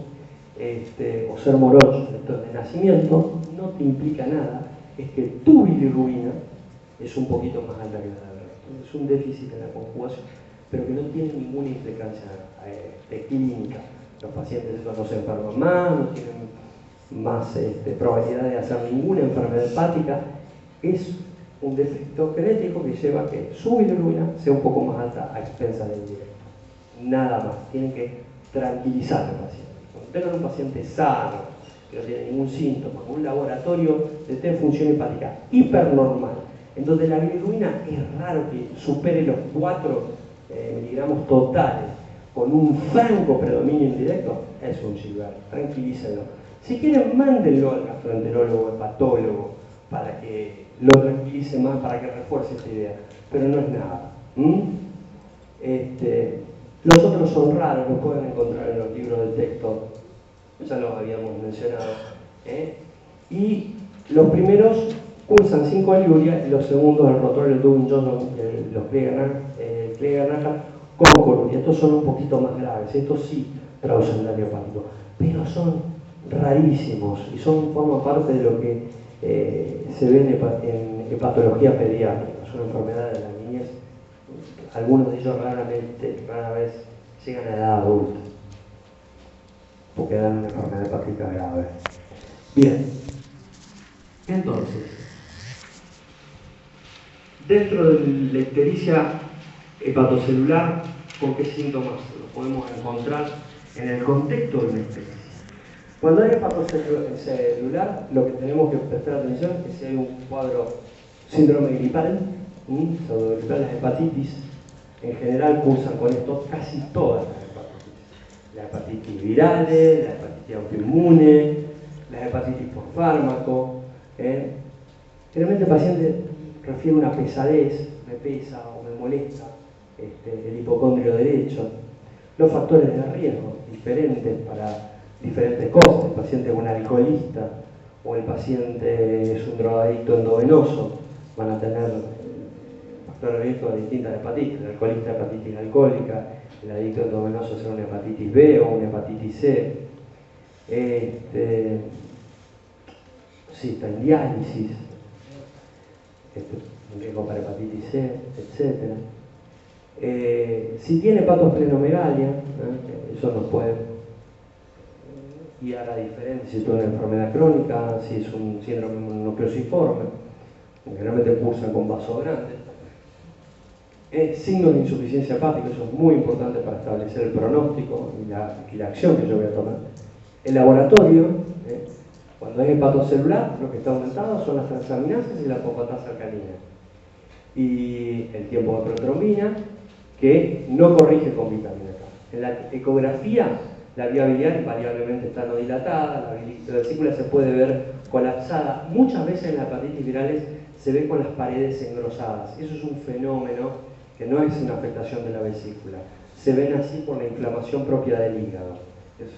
o ser morocho, esto de nacimiento, no te implica nada, es que tu bilirrubina es un poquito más alta que la del resto. Es un déficit en la conjugación, pero que no tiene ninguna implicancia clínica. los pacientes esos no se enferman más, no tienen más probabilidad de hacer ninguna enfermedad hepática. Es un defecto genético que lleva a que su bilirrubina sea un poco más alta a expensas del directo. Nada más, tienen que tranquilizar al paciente. Cuando tengan un paciente sano, que no tiene ningún síntoma, con un laboratorio de test de función hepática hipernormal, en donde la bilirrubina es raro que supere los 4 miligramos totales, con un franco predominio indirecto, es un Gilbert, tranquilícenlo. Si quieren, mándenlo al gastroenterólogo, hepatólogo, para que lo tranquilice más, para que refuerce esta idea, pero no es nada. Los otros son raros, los pueden encontrar en los libros de texto, ya los habíamos mencionado. Y los primeros cursan sin coliuria y los segundos, el rotor, el Dubin Johnson, los Kleganacher, con coluria. Estos son un poquito más graves, estos sí producen daño hepático, pero son rarísimos y forman parte de lo que se ve en hepatología pediátrica. Son enfermedades de la niñez. Algunos de ellos rara vez llegan a edad adulta, porque dan una enfermedad hepática grave. Bien, entonces, dentro de la ictericia hepatocelular, ¿con qué síntomas lo podemos encontrar en el contexto de una ictericia? Cuando hay hepatocelular, lo que tenemos que prestar atención es que si hay un cuadro síndrome gripal, pseudogripal, hepatitis, en general cursan con esto casi todas las hepatitis. La hepatitis virales, la hepatitis autoinmune, la hepatitis por fármaco. Generalmente el paciente refiere una pesadez, me pesa o me molesta el hipocondrio derecho. Los factores de riesgo diferentes para diferentes cosas. El paciente es un alcoholista o el paciente es un drogadicto endovenoso, van a tener factores de riesgo de distintas hepatitis. El alcoholista, hepatitis alcohólica, el adicto endovenoso será una hepatitis B o una hepatitis C. Sí, está en diálisis, un riesgo para hepatitis C, etc. Si tiene patósplenomegalia, eso nos puede guiar a diferencia si es una enfermedad crónica, si es un síndrome mononucleosiforme, generalmente cursan con vaso grande. Signos de insuficiencia hepática, eso es muy importante para establecer el pronóstico y la acción que yo voy a tomar. El laboratorio, cuando es hepatocelular, lo que está aumentado son las transaminasas y la fosfatasa alcalina. Y el tiempo de protrombina, que no corrige con vitamina K. En la ecografía, la vía biliar invariablemente está no dilatada, la vesícula se puede ver colapsada. Muchas veces en las hepatitis virales se ve con las paredes engrosadas. Eso es un fenómeno que no es una afectación de la vesícula. Se ven así por la inflamación propia del hígado. Es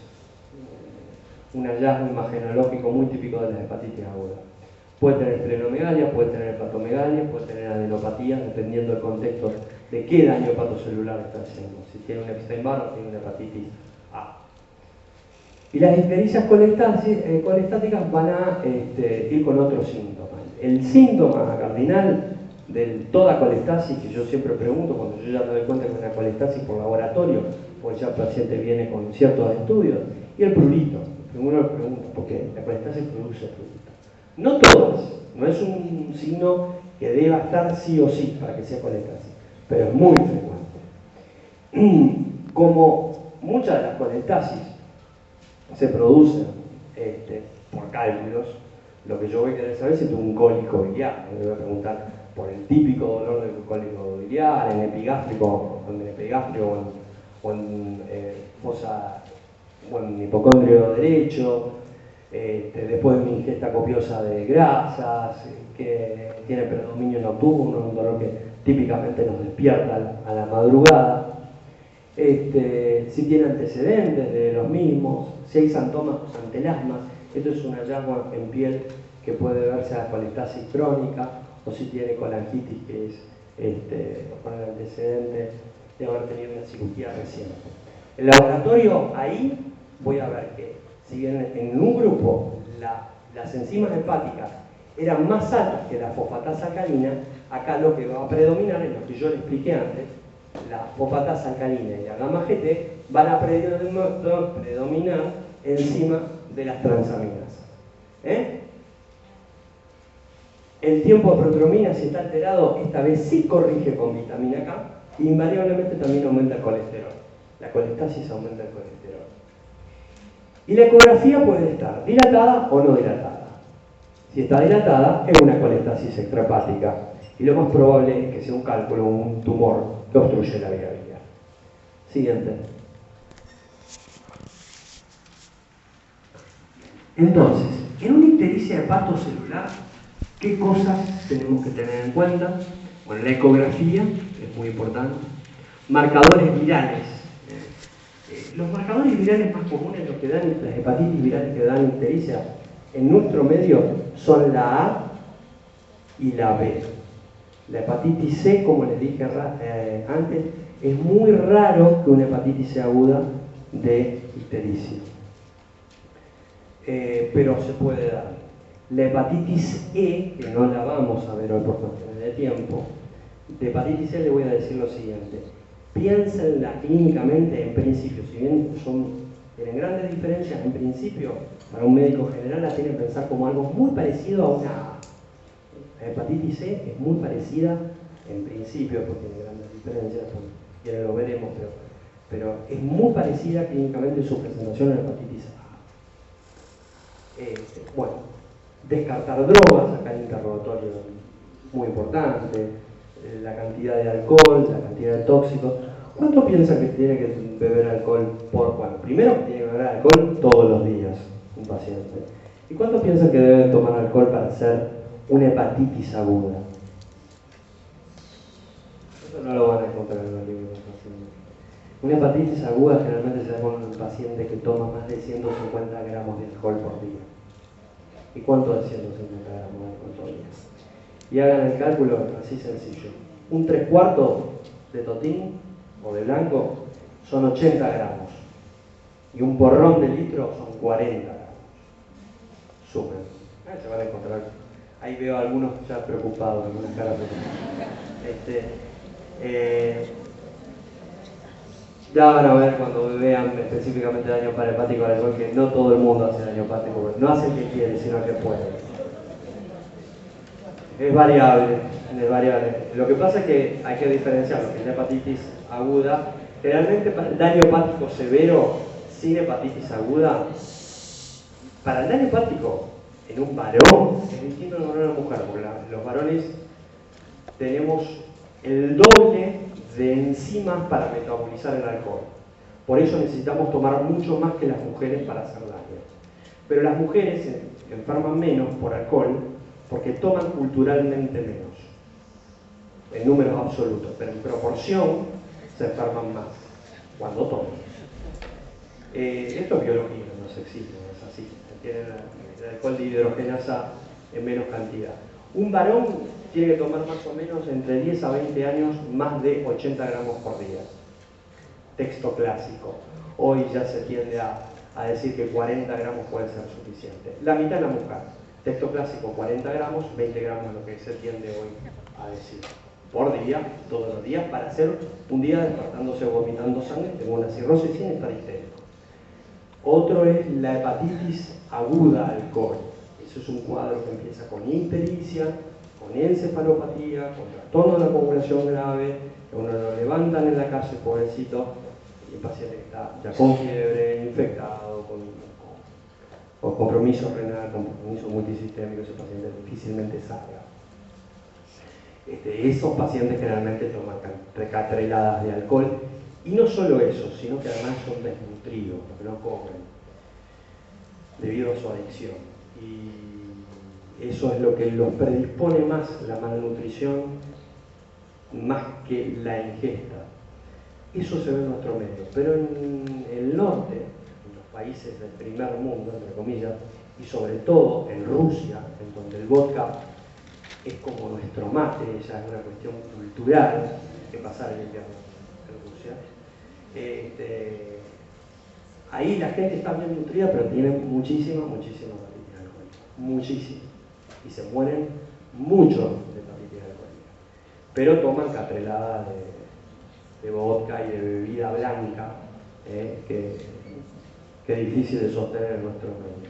un hallazgo imagenológico muy típico de las hepatitis agudas. Puede tener esplenomegalia, puede tener hepatomegalia, puede tener adenopatía, dependiendo del contexto de qué daño hepatocelular está haciendo. Si tiene un Epstein-Barr o tiene una hepatitis A. Y las ictericias colestáticas van a ir con otros síntomas. El síntoma cardinal de toda colestasis, que yo siempre pregunto cuando yo ya me doy cuenta que es una colestasis por laboratorio, porque ya el paciente viene con ciertos estudios, y el prurito. Uno le pregunta, ¿por qué? La colestasis produce prurito. No todas, no es un signo que deba estar sí o sí para que sea colestasis, pero es muy frecuente. Como muchas de las colestasis se producen por cálculos, lo que yo voy a querer saber es si tengo un cólico biliar. Me voy a preguntar por el típico dolor del cólico biliar, en epigástrico o en fosa, en hipocondrio derecho, después de una ingesta copiosa de grasas, que tiene predominio nocturno, un dolor que típicamente nos despierta a la madrugada. Si tiene antecedentes de los mismos, si hay síntomas ante el asma. Esto es un hallazgo en piel que puede verse a colestasis crónica, o si tiene colangitis, que es con el antecedente de haber tenido una cirugía reciente. El laboratorio, ahí voy a ver que si bien en un grupo las enzimas hepáticas eran más altas que la fosfatasa alcalina, acá lo que va a predominar es lo que yo le expliqué antes, la fosfatasa alcalina y la gamma GT van a predominar encima de las transaminas. El tiempo de proteomina, si está alterado, esta vez sí corrige con vitamina K, e invariablemente también aumenta el colesterol. La colestasis aumenta el colesterol. Y la ecografía puede estar dilatada o no dilatada. Si está dilatada, es una colestasis extrahepática. Y lo más probable es que sea un cálculo o un tumor que obstruye la vía biliar. Siguiente. Entonces, en una ictericia hepatocelular, ¿qué cosas tenemos que tener en cuenta? Bueno, la ecografía es muy importante. Marcadores virales. Los marcadores virales más comunes, los que dan las hepatitis virales que dan ictericia en nuestro medio, son la A y la B. La hepatitis C, como les dije antes, es muy raro que una hepatitis sea aguda de ictericia. Pero se puede dar. La hepatitis E, que no la vamos a ver hoy por cuestiones de tiempo, de hepatitis E le voy a decir lo siguiente. Piénsenla clínicamente en principio, si bien tienen grandes diferencias, en principio, para un médico general la tienen que pensar como algo muy parecido a una A. La hepatitis C es muy parecida en principio, porque tiene grandes diferencias, y ahora lo veremos, pero es muy parecida clínicamente en su presentación a la hepatitis A. Bueno, descartar drogas, acá el interrogatorio muy importante, la cantidad de alcohol, la cantidad de tóxicos. ¿Cuánto piensan que tiene que beber alcohol por cuánto? Primero, tiene que beber alcohol todos los días un paciente. ¿Y cuánto piensan que debe tomar alcohol para hacer una hepatitis aguda? Eso no lo van a encontrar en los libros de pacientes. Una hepatitis aguda generalmente se da con un paciente que toma más de 150 gramos de alcohol por día. ¿Y cuánto es 150 gramos de alcohol por día? Y hagan el cálculo así sencillo. Un 3/4 de totín o de blanco son 80 gramos. Y un porrón de litro son 40 gramos. Sumen. Se van a encontrar. Ahí veo a algunos ya preocupados, algunas caras preocupadas. Ya van a ver cuando vean específicamente daño parahepático al alcohol que no todo el mundo hace daño hepático, no hace el que quiere, sino que puede. Es variable, es variable. Lo que pasa es que hay que diferenciar lo que es la hepatitis aguda. Generalmente para el daño hepático severo, sin hepatitis aguda, para el daño hepático en un varón es distinto de una mujer, porque los varones tenemos el doble de enzimas para metabolizar el alcohol. Por eso necesitamos tomar mucho más que las mujeres para hacer daño. Pero las mujeres se enferman menos por alcohol porque toman culturalmente menos, en números absolutos, pero en proporción se enferman más cuando toman. Esto es biología, no es sexismo, es así. Tienen el alcohol de hidrogenasa en menos cantidad. Un varón tiene que tomar más o menos entre 10 a 20 años más de 80 gramos por día. Texto clásico. Hoy ya se tiende a decir que 40 gramos puede ser suficiente. La mitad de la mujer. Texto clásico 40 gramos, 20 gramos es lo que se tiende hoy a decir. Por día, todos los días, para hacer un día despertándose o vomitando sangre, tengo una cirrosis sin estar histérico. Otro es la hepatitis aguda al alcohol. Eso es un cuadro que empieza con ictericia, con encefalopatía, con trastorno de la coagulación grave, que uno lo levantan en la calle, pobrecito, y el paciente está ya con fiebre, infectado, con compromiso renal, con compromiso multisistémico, ese paciente difícilmente salga. Esos pacientes generalmente toman tetrahidradas de alcohol, y no solo eso, sino que además son desnutridos, porque no comen, debido a su adicción. Y eso es lo que los predispone más, la malnutrición, más que la ingesta. Eso se ve en nuestro medio, pero en el norte, en los países del primer mundo, entre comillas, y sobre todo en Rusia, en donde el vodka es como nuestro mate, ya es una cuestión cultural que pasar el invierno en Rusia. Ahí la gente está bien nutrida, pero tiene muchísima hepatitis alcohólica, muchísima, y se mueren mucho de hepatitis alcohólica, pero toman catreladas de vodka y de bebida blanca que difícil de sostener en nuestro medio.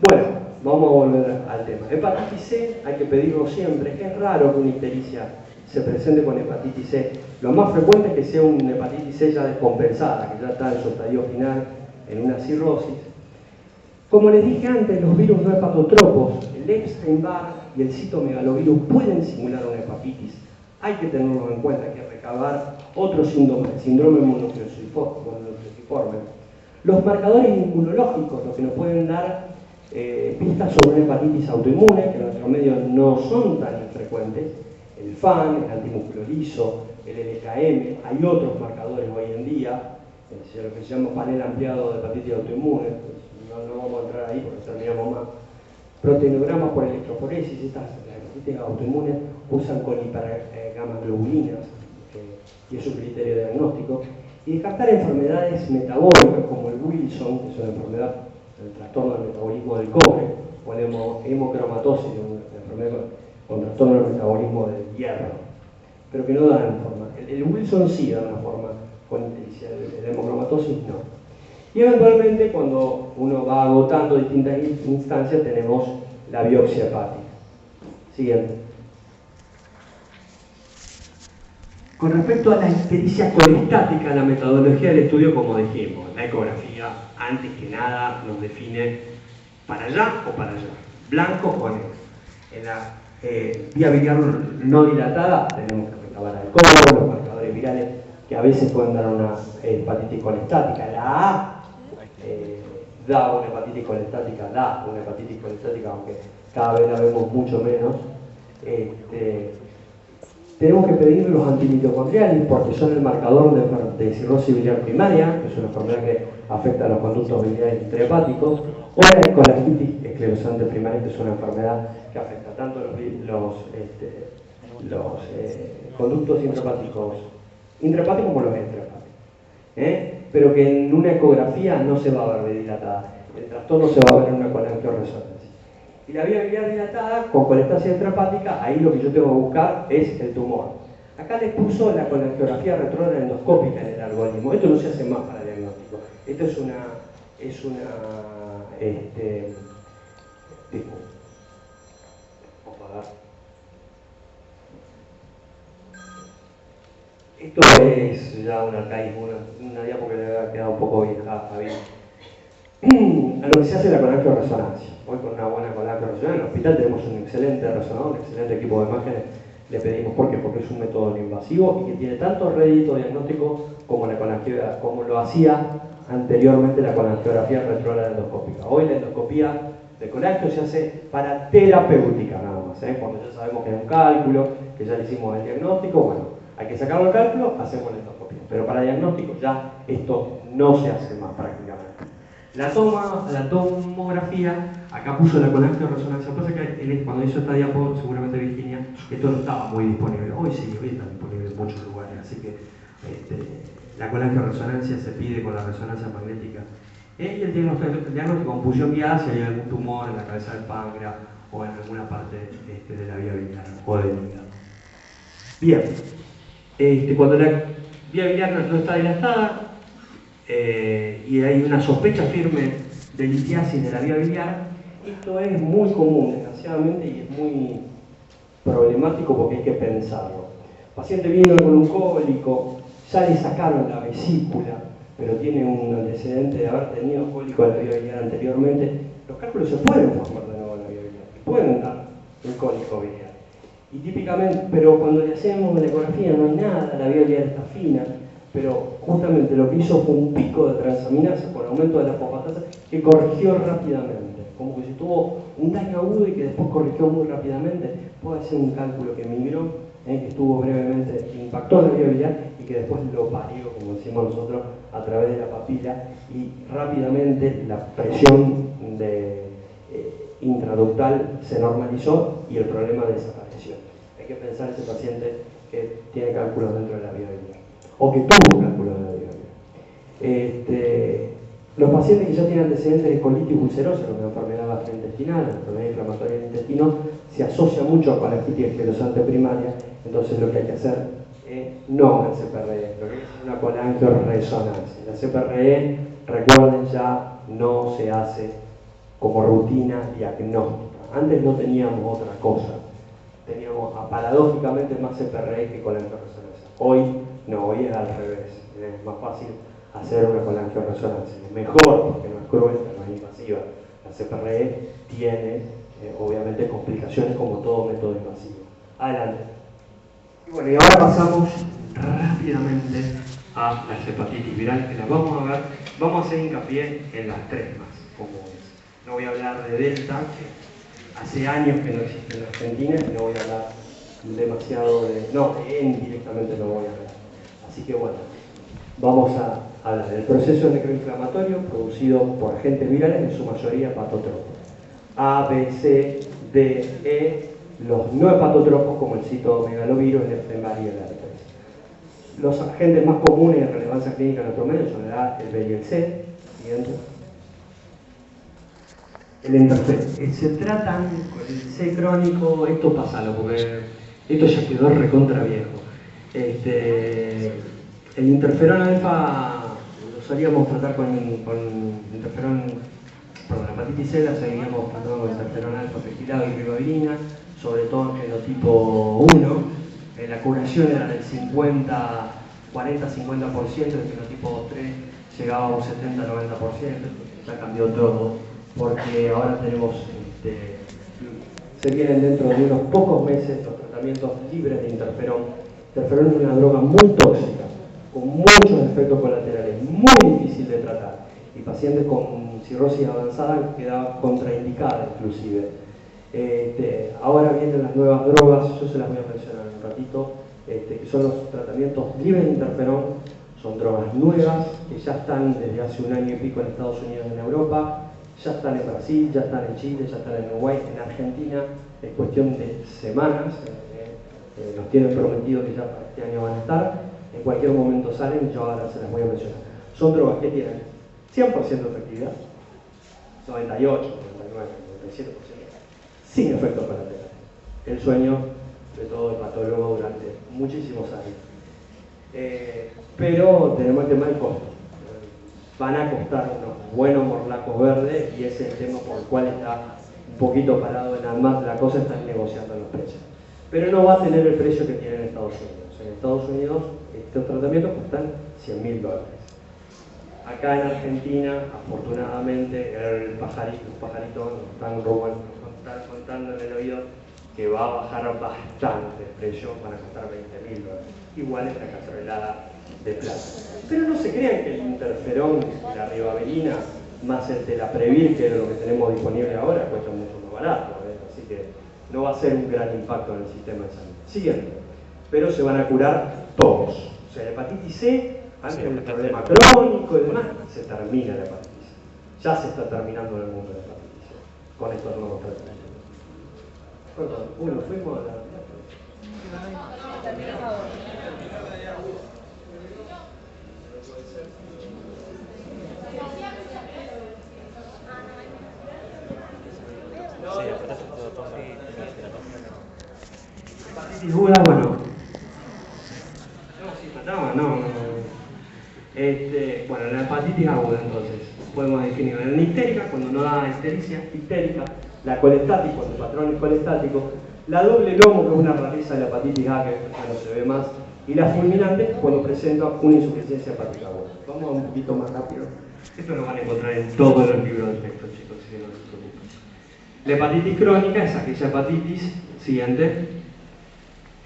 Bueno, vamos a volver al tema. Hepatitis C hay que pedirlo siempre. Es raro que una ictericia se presente con hepatitis C. Lo más frecuente es que sea una hepatitis C ya descompensada, que ya está en su estadio final, en una cirrosis. Como les dije antes, los virus no hepatotropos, el Epstein-Barr y el citomegalovirus pueden simular una hepatitis. Hay que tenerlo en cuenta, hay que recabar otro síndrome, el síndrome mononucleosiforme. Los marcadores inmunológicos, lo que nos pueden dar pistas sobre una hepatitis autoinmune, que en nuestro medio no son tan infrecuentes, el FAN, el antimusculo liso, el LKM, hay otros marcadores hoy en día, lo que se llama panel ampliado de hepatitis autoinmune, no vamos a entrar ahí porque terminamos más. Proteinogramas por electroforesis, estas hepatitis autoinmunes usan con hipergamaglobulinas, y es un criterio diagnóstico, y descartar enfermedades metabólicas como el Wilson, que es una enfermedad del trastorno del metabolismo del cobre, o la hemocromatosis, una enfermedad con trastorno del metabolismo del hierro, pero que no dan forma. El Wilson sí da una forma con ictericia, el hemocromatosis no. Y eventualmente, cuando uno va agotando distintas instancias, tenemos la biopsia hepática. Siguiente. Con respecto a la ictericia colestática, la metodología del estudio, como dijimos, la ecografía, antes que nada, nos define para allá o para allá, blanco o negro. En la vía biliar no dilatada tenemos que recabar alcohol, los marcadores virales que a veces pueden dar una hepatitis colestática. La A da una hepatitis colestática, aunque cada vez la vemos mucho menos. Tenemos que pedir los antimitocondriales porque son el marcador de cirrosis biliar primaria, que es una enfermedad que afecta a los conductos biliares intrahepáticos, o la colagitis esclerosante primaria, que es una enfermedad que afecta tanto los conductos intrahepáticos como los extrahepáticos. Pero que en una ecografía no se va a ver dilatada. El trastorno se va a ver en una colangiorresonancia. Y la vía biliar dilatada, con colestasia extrahepática, ahí lo que yo tengo que buscar es el tumor. Acá les puso la colangiografía retrógrada endoscópica en el algoritmo. Esto no se hace más para diagnóstico. Esto es esto es ya un arcaísmo, una diapo que le había quedado un poco vieja a bien. A lo que se hace la colangiorresonancia. Hoy con una buena colangiorresonancia, en el hospital tenemos un excelente resonador, un excelente equipo de imágenes. Le pedimos ¿por qué? Porque es un método no invasivo y que tiene tanto rédito diagnóstico como como lo hacía anteriormente la colangiografía retrógrada endoscópica. Hoy la endoscopía de colangio se hace para terapéutica nada más, cuando ya sabemos que es un cálculo, que ya le hicimos el diagnóstico, bueno, hay que sacarlo del cálculo, hacemos la endoscopía. Pero para diagnóstico ya esto no se hace más prácticamente. La tomografía, acá puso la colangiorresonancia. Pasa que cuando hizo esta diapo, seguramente Virginia, esto no estaba muy disponible. Hoy sí, hoy está disponible en muchos lugares, así que la colangiorresonancia se pide con la resonancia magnética. Y el diagnóstico con punción guiada si hay algún tumor en la cabeza del páncreas o en alguna parte de la vía biliar o del hígado. Bien, cuando la vía biliar no está dilatada, y hay una sospecha firme de litiasis de la vía biliar, esto es muy común, desgraciadamente, y es muy problemático porque hay que pensarlo. El paciente vino con un cólico, ya le sacaron la vesícula, pero tiene un antecedente de haber tenido cólico de la vía biliar anteriormente. Los cálculos se pueden formar de nuevo en la vía biliar, pueden dar un cólico biliar. Y típicamente, pero cuando le hacemos la ecografía no hay nada, la vía biliar está fina, pero justamente lo que hizo fue un pico de transaminasa con aumento de la fosfatasa que corrigió rápidamente, como que si tuvo un daño agudo y que después corrigió muy rápidamente. Puede ser un cálculo que migró, que estuvo brevemente, que impactó la vía biliar y que después lo parió, como decimos nosotros, a través de la papila, y rápidamente la presión intraductal se normalizó y el problema desapareció. Hay que pensar ese paciente que tiene cálculos dentro de la vía biliar, o que tuvo cálculos de la vía biliar. Los pacientes que ya tienen antecedentes de colitis ulcerosa, una enfermedad gastrointestinal, una enfermedad inflamatoria del intestino, se asocia mucho con la colitis esclerosante primaria. Entonces lo que hay que hacer No una CPRE, lo que es una colangioresonancia. La CPRE, recuerden ya, no se hace como rutina diagnóstica. Antes no teníamos otra cosa. Teníamos paradójicamente más CPRE que colangioresonancia. Hoy no, hoy es al revés. Es más fácil hacer una colangioresonancia. Es mejor porque no es cruenta, no es invasiva. La CPRE tiene, obviamente, complicaciones como todo método invasivo. Adelante. Y bueno, y ahora pasamos rápidamente a las hepatitis virales, que las vamos a ver. Vamos a hacer hincapié en las tres más comunes. No voy a hablar de Delta, que hace años que no existe en Argentina, y no voy a hablar demasiado de... No, directamente no voy a hablar. Así que bueno, vamos a hablar del proceso necroinflamatorio producido por agentes virales, en su mayoría hepatotropos. A, B, C, D, E, los no hepatotropos como el citomegalovirus, el Epstein-Barr y el herpes. Los agentes más comunes de relevancia clínica en nuestro medio son el A, el B y el C. Siguiente. El interferón. Se tratan con el C crónico, esto pásalo porque esto ya quedó recontra viejo. El interferón alfa lo solíamos tratar con interferón, perdón, la hepatitis C la seguíamos tratando con interferón alfa pegilado y ribavirina, sobre todo en genotipo 1. La curación era del 40-50%, el genotipo 3 llegaba a un 70-90%, ya cambió todo, porque ahora tenemos, se vienen dentro de unos pocos meses los tratamientos libres de interferón. Interferón es una droga muy tóxica, con muchos efectos colaterales, muy difícil de tratar, y pacientes con cirrosis avanzada queda contraindicada inclusive. Ahora vienen las nuevas drogas, yo se las voy a mencionar en un ratito, que son los tratamientos libres de interferón. Son drogas nuevas que ya están desde hace un año y pico en Estados Unidos y en Europa, ya están en Brasil, ya están en Chile, ya están en Uruguay, en Argentina es cuestión de semanas. Nos tienen prometido que ya para este año van a estar, en cualquier momento salen, yo ahora se las voy a mencionar. Son drogas que tienen 100% de efectividad, 98, 99, 97%, sin efectos colaterales. El sueño de todo el patólogo durante muchísimos años. Pero tenemos el tema del costo. Van a costar unos buenos morlacos verdes y ese es el tema por el cual está un poquito parado en ANMAT. La cosa está negociando los precios. Pero no va a tener el precio que tiene en Estados Unidos. En Estados Unidos estos tratamientos cuestan $100.000. Acá en Argentina, afortunadamente, los pajaritos nos están contando en el oído que va a bajar bastante el precio, van a costar $20.000. Igual es la cacerolada de plata. Pero no se crean que el interferón y la ribavirina, más el telaprevir, que es lo que tenemos disponible ahora, cuesta mucho más barato. Así que no va a ser un gran impacto en el sistema de salud. Siguiente. Pero se van a curar todos. O sea, la hepatitis C, antes del problema crónico y demás, se termina la hepatitis C. Ya se está terminando en el mundo la hepatitis C con estos nuevos tratamientos. Perdón, fuimos a la... Hepatitis aguda, bueno. No, sí, trataba, no. Bueno, la hepatitis aguda, entonces, podemos definirla. La histérica, cuando no da ictericia, histérica. La colestática, cuando el patrón es colestático. La doble lomo, que es una rareza de la hepatitis A, que ya no se ve más. Y la fulminante, cuando presenta una insuficiencia hepática aguda. Vamos un poquito más rápido. Esto lo van a encontrar en todos los libros de texto, chicos, si no se preocupen. La hepatitis crónica es aquella hepatitis, siguiente,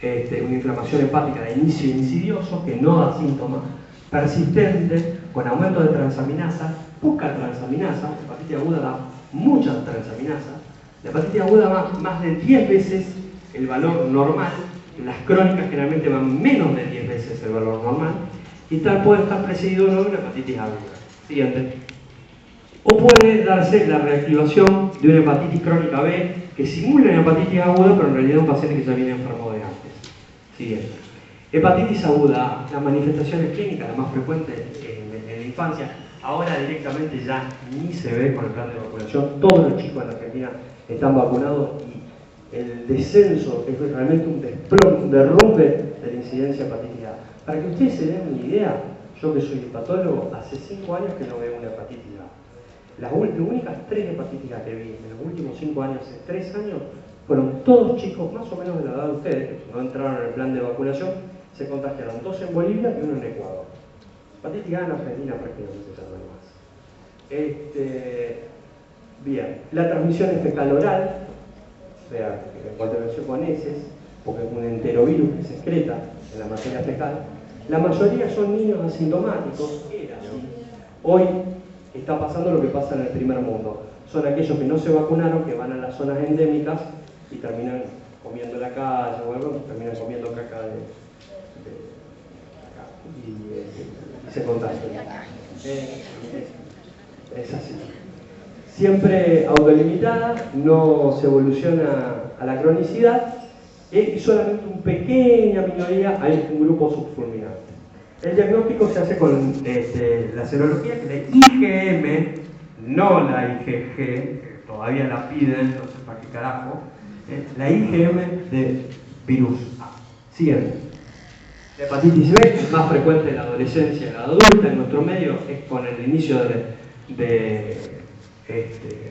una inflamación hepática de inicio insidioso que no da síntomas, persistente, con aumento de transaminasa, poca transaminasa. La hepatitis aguda da mucha transaminasa. La hepatitis aguda va más de 10 veces el valor normal. Las crónicas generalmente van menos de 10 veces el valor normal. Y tal puede estar precedido de una hepatitis aguda. Siguiente. O puede darse la reactivación de una hepatitis crónica B que simula una hepatitis aguda, pero en realidad es un paciente que ya viene enfermo de antes. Siguiente. Hepatitis aguda, las manifestaciones clínicas, la más frecuente en la infancia, ahora directamente ya ni se ve con el plan de vacunación. Todos los chicos en Argentina están vacunados y el descenso es realmente un desplome, un derrumbe de la incidencia de hepatitis A. Para que ustedes se den una idea, yo que soy hepatólogo, hace 5 años que no veo una hepatitis A. Las únicas 3 hepatitis A que vi en los últimos 5 años, hace 3 años, fueron todos chicos más o menos de la edad de ustedes, que no entraron en el plan de vacunación, se contagiaron 2 en Bolivia y 1 en Ecuador. Hepatitis A en Argentina prácticamente ya no hay más. Bien, la transmisión es fecal-oral, o sea, en contaminación con heces, porque es un enterovirus que se excreta en la materia fecal. La mayoría son niños asintomáticos, era así. Hoy está pasando lo que pasa en el primer mundo. Son aquellos que no se vacunaron, que van a las zonas endémicas y terminan comiendo en la calle o algo, terminan comiendo caca y se contagian. Es así. Siempre autolimitada, no se evoluciona a la cronicidad y solamente una pequeña minoría hay un grupo subfulminante. El diagnóstico se hace con la serología, que es la IgM, no la IgG, que todavía la piden, no sé para qué carajo, la IgM de virus A. Siguiente. La hepatitis B es más frecuente en la adolescencia, en la adulta, en nuestro medio, es con el inicio de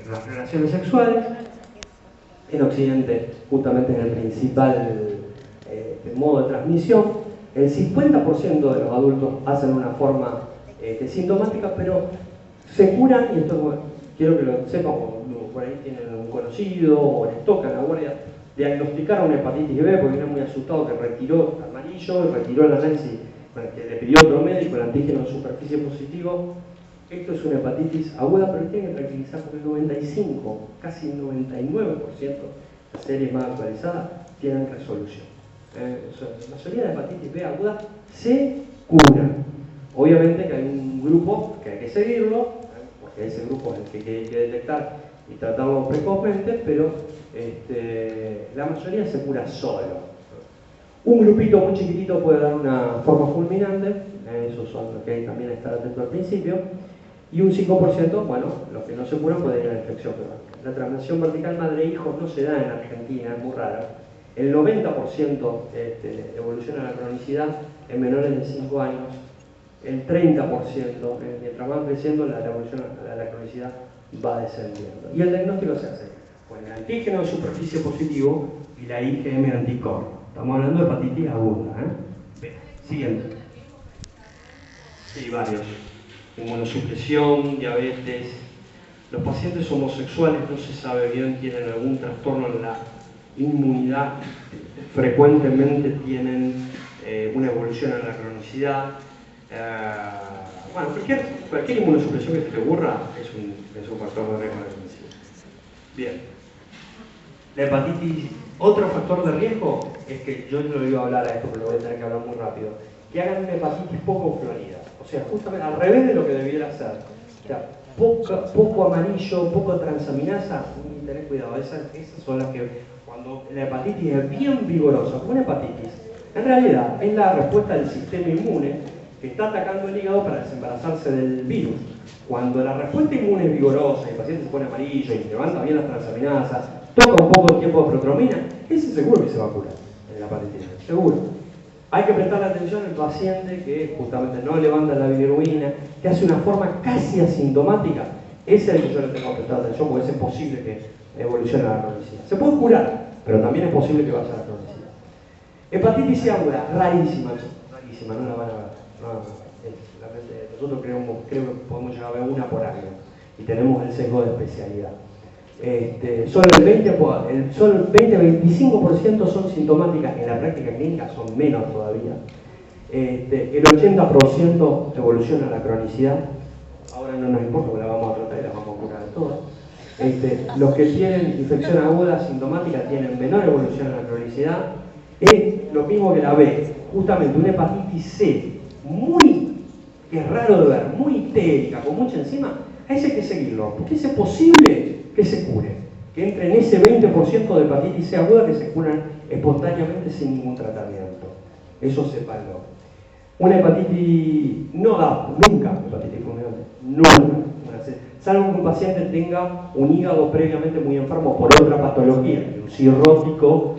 las relaciones sexuales. En Occidente, justamente en el principal modo de transmisión, el 50% de los adultos hacen una forma sintomática, pero se curan, y esto quiero que lo sepan, por ahí tienen un conocido o les toca en la guardia, diagnosticaron una hepatitis B porque era muy asustado, que retiró amarillo, retiró el análisis, que le pidió otro médico, el antígeno en superficie positivo. Esto es una hepatitis aguda, pero tienen que tranquilizar porque el 95, casi el 99% de series más actualizadas tienen resolución. La mayoría de hepatitis B aguda se curan. Obviamente que hay un grupo que hay que seguirlo, porque ese grupo es el que hay que detectar y tratarlo precozmente, pero la mayoría se cura solo. Un grupito muy chiquitito puede dar una forma fulminante, esos son los que hay que también estar atento al principio, y un 5%, bueno, los que no se curan pueden ir a la infección crónica. La transmisión vertical madre-hijo no se da en Argentina, es muy rara. El 90% evoluciona a la cronicidad en menores de 5 años, el 30%, mientras van creciendo, la evolución a la cronicidad va descendiendo. Y el diagnóstico se hace con el antígeno de superficie positivo y la IgM anticuerpo. Estamos hablando de hepatitis aguda. Bien, siguiente. Sí, varios. Inmunosupresión, diabetes. Los pacientes homosexuales no se sabe bien, tienen algún trastorno en la inmunidad, frecuentemente tienen una evolución en la cronicidad. Bueno, cualquier inmunosupresión que te ocurra es un factor de riesgo de transmisión. Bien. La hepatitis, otro factor de riesgo es que yo no le iba a hablar a esto, pero lo voy a tener que hablar muy rápido. Que hagan una hepatitis poco florida. O sea, justamente al revés de lo que debiera ser. O sea, poco amarillo, poco transaminasa, tened cuidado, esas son las que cuando la hepatitis es bien vigorosa, como una hepatitis, en realidad es la respuesta del sistema inmune que está atacando el hígado para desembarazarse del virus. Cuando la respuesta inmune es vigorosa y el paciente se pone amarillo y levanta bien las transaminasas, toca un poco el tiempo de protromina, ese seguro que se va a curar en la hepatitis, seguro. Hay que prestarle atención al paciente que justamente no levanta la bilirrubina, que hace una forma casi asintomática. Ese es el que yo le tengo que prestar atención porque es posible que evolucione a la cronicidad. Se puede curar, pero también es posible que vaya a la cronicidad. Hepatitis C aguda, rarísima, no la van a ver. Nosotros creo que podemos llegar a ver una por año y tenemos el sesgo de especialidad. Solo el 20-25% son sintomáticas, en la práctica clínica son menos todavía. El 80% evoluciona a la cronicidad. Ahora no nos importa porque la vamos a tratar y la vamos a curar todas. Los que tienen infección aguda sintomática tienen menor evolución a la cronicidad. Es lo mismo que la B, justamente una hepatitis C que es raro de ver, muy histérica, con mucha enzima, a ese hay que seguirlo, porque es posible que se cure, que entre en ese 20% de hepatitis C aguda que se curan espontáneamente sin ningún tratamiento. Eso sépanlo. Una hepatitis no da nunca hepatitis fulminante, nunca. Salvo que un paciente tenga un hígado previamente muy enfermo por otra patología, un cirrótico,